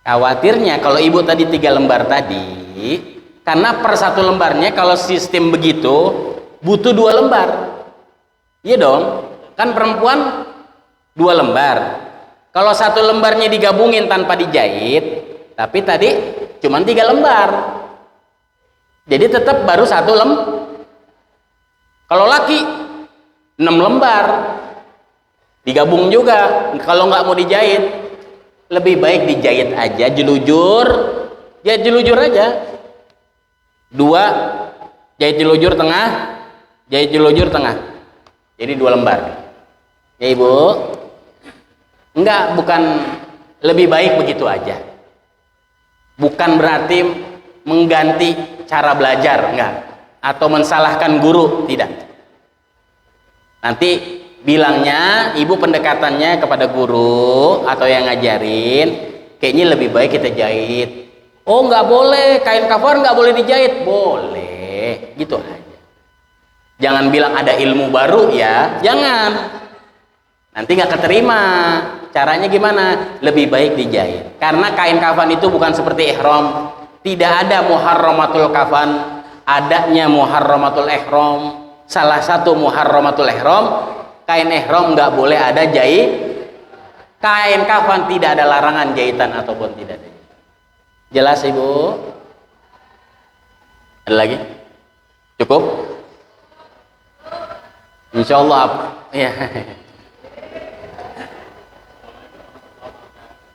Khawatirnya kalau ibu tadi 3 lembar tadi, karena per satu lembarnya kalau sistem begitu butuh 2 lembar. Iya dong, kan perempuan 2 lembar. Kalau satu lembarnya digabungin tanpa dijahit, tapi tadi cuman 3 lembar. Jadi tetap baru 1 lembar. Kalau laki 6 lembar. Digabung juga. Kalau nggak mau dijahit, lebih baik dijahit aja jelujur. Jahit jelujur aja. 2 jahit jelujur tengah, jahit jelujur tengah. Jadi 2 lembar. Ya Ibu? Enggak, bukan lebih baik begitu aja. Bukan berarti mengganti cara belajar, enggak. Atau mensalahkan guru, tidak. Nanti bilangnya, ibu pendekatannya kepada guru atau yang ngajarin, kayaknya lebih baik kita jahit. Oh, enggak boleh, kain kafan enggak boleh dijahit. Boleh, gitu aja. Jangan bilang ada ilmu baru ya, jangan. Nanti nggak keterima. Caranya gimana? Lebih baik dijahit. Karena kain kafan itu bukan seperti ihram. Tidak ada muharramatul kafan, adanya muharramatul ihram. Salah satu muharramatul ihram, kain ihram nggak boleh ada jahit. Kain kafan tidak ada larangan jahitan ataupun tidak ada. Jelas Ibu? Ada lagi? Cukup? Insya Allah. Ya.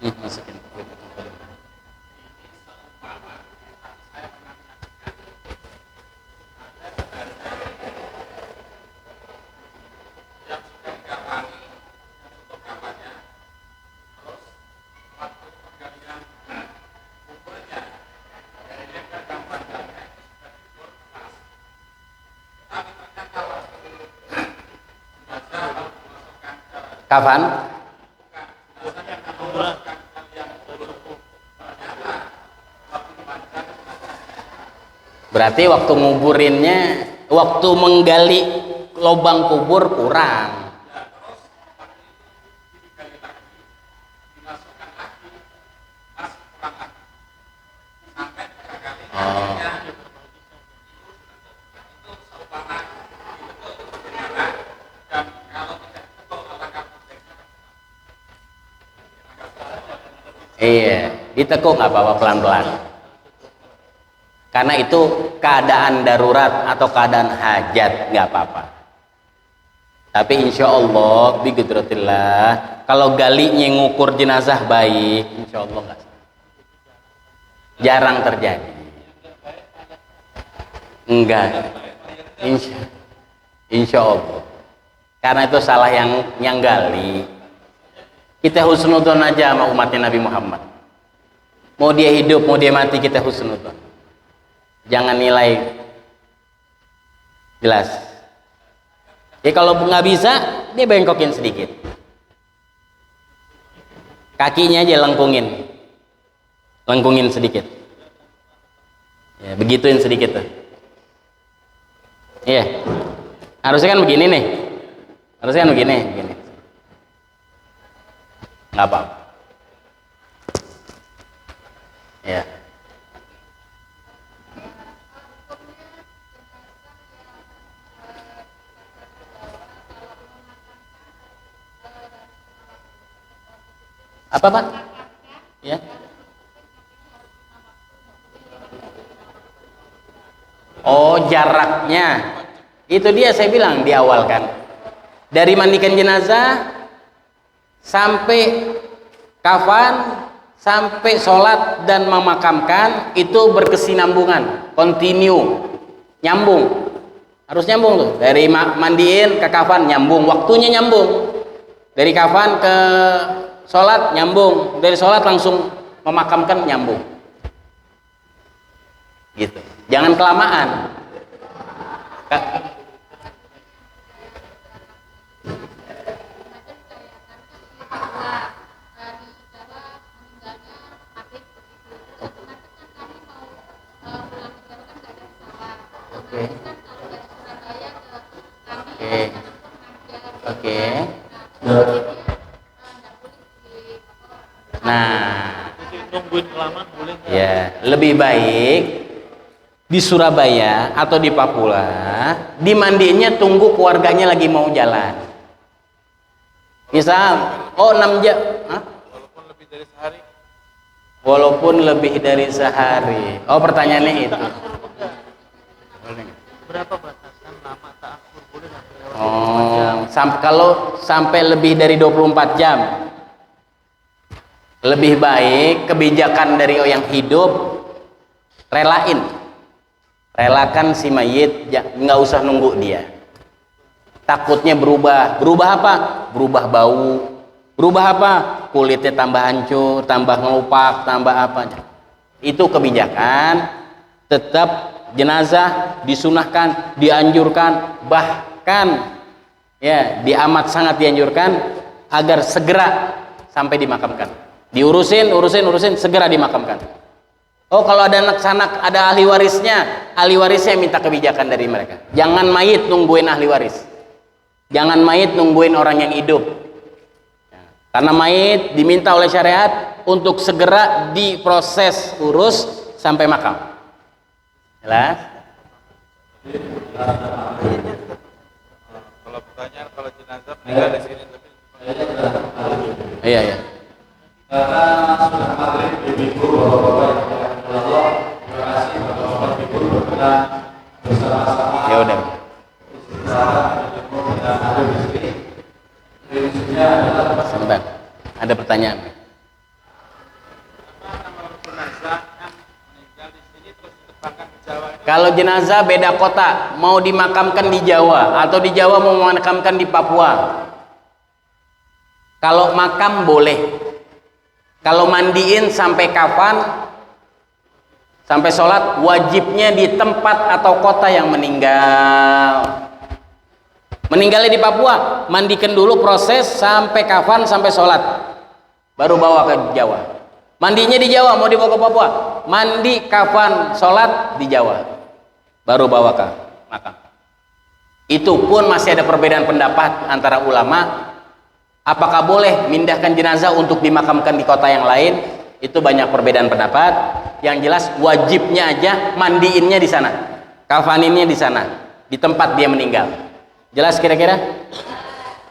Masukin. Kafan? Berarti waktu nguburinnya, waktu menggali lubang kubur kurang. Oh. Iya, ditekuk nggak apa-apa pelan-pelan. Karena itu keadaan darurat atau keadaan hajat, nggak apa-apa. Tapi insya Allah biqudratillah, kalau galinya ngukur jenazah baik, insya Allah nggak salah. Jarang terjadi. Enggak. Insya Allah. Karena itu salah yang gali. Kita husnudzon aja sama umatnya Nabi Muhammad. Mau dia hidup, mau dia mati, kita husnudzon. Jangan nilai. Jelas. Ya kalau nggak bisa, dia bengkokin sedikit. Kakinya aja lengkungin. Lengkungin sedikit. Ya, begituin sedikit tuh. Iya. Harusnya kan begini nih. Harusnya kan begini. Nggak apa-apa. Ya. Apa Pak? Ya. Oh, jaraknya. Itu dia saya bilang di awal kan. Dari mandikan jenazah sampai kafan, sampai sholat dan memakamkan itu berkesinambungan, continue, nyambung. Harus nyambung tuh. Dari mandiin ke kafan nyambung, waktunya nyambung. Dari kafan ke sholat nyambung, dari sholat langsung memakamkan nyambung. Gitu. Jangan kelamaan. Oke. Nah, nungguin kelamaan boleh nggak? ya lebih baik di Surabaya atau di Papua dimandiinnya tunggu keluarganya lagi mau jalan. Misal, 6 jam, hah? Walaupun lebih dari sehari. Walaupun lebih dari sehari. Oh, pertanyaannya itu. Berapa batasan lama ta'akhur boleh nggak? Oh, kalau sampai lebih dari 24 jam, lebih baik kebijakan dari yang hidup relakan si mayit, nggak usah nunggu dia. Takutnya berubah apa? Berubah bau, berubah apa? Kulitnya tambah hancur, tambah ngelupak, tambah apa? Itu kebijakan. Tetap jenazah disunahkan, dianjurkan, bahkan ya diamat sangat dianjurkan agar segera sampai dimakamkan. Diurusin, segera dimakamkan. Oh, kalau ada anak sanak, ada ahli warisnya minta kebijakan dari mereka. Jangan mayit nungguin ahli waris. Jangan mayit nungguin orang yang hidup. Karena mayit diminta oleh syariat untuk segera diproses urus sampai makam. Jelas? Kalau pertanyaan kalau jenazah meninggal di sini tapi Iya. Karena sudah maghrib di minggu Bapak-bapak yang dimuliakan Allah, terima kasih Bapak-bapak Ibu berkenan bersama-sama. Ya udah. Istirahat dan ada di sini. Prinsipnya adalah Sebentar. Ada pertanyaan. Kalau jenazah beda kota, mau dimakamkan di Jawa atau di Jawa mau memakamkan di Papua. Kalau makam boleh. Kalau mandiin sampai kafan, sampai sholat, wajibnya di tempat atau kota yang meninggal. Meninggalnya di Papua, mandikan dulu proses sampai kafan, sampai sholat, baru bawa ke Jawa. Mandinya di Jawa, mau dibawa ke Papua, mandi, kafan, sholat di Jawa, baru bawa ke makam. Itu pun masih ada perbedaan pendapat antara ulama. Apakah boleh mindahkan jenazah untuk dimakamkan di kota yang lain? Itu banyak perbedaan pendapat. Yang jelas wajibnya aja mandiinnya di sana, kafaninnya di sana, di tempat dia meninggal. Jelas kira-kira?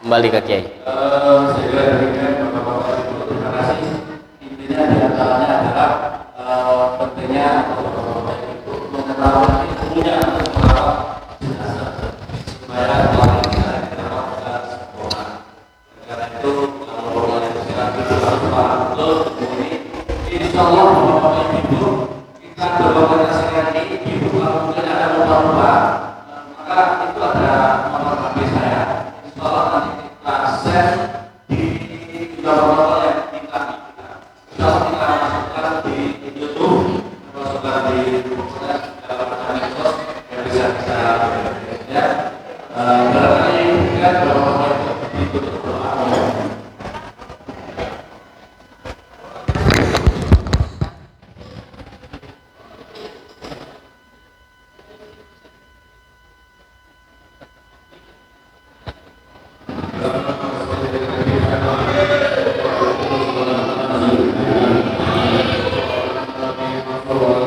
Kembali ke Kiai. saya kira demikian Bapak-bapak Ibu, terima kasih. Intinya diantaranya adalah pentingnya Bapak-bapak Ibu mengetahui ilmunya untuk merawat jenazah supaya kalau kita merawat kita berkomunikasikan ini, ibu kalau mungkin ada lupa-lupa, maka itu ada nomor HP saya. Insya Allah nanti kita share di nomor yang kita insya Allah kita masukkan di YouTube, masukkan di medsos yang bisa kita ya. Barangkali kan nomor yang ditutup doa. Oh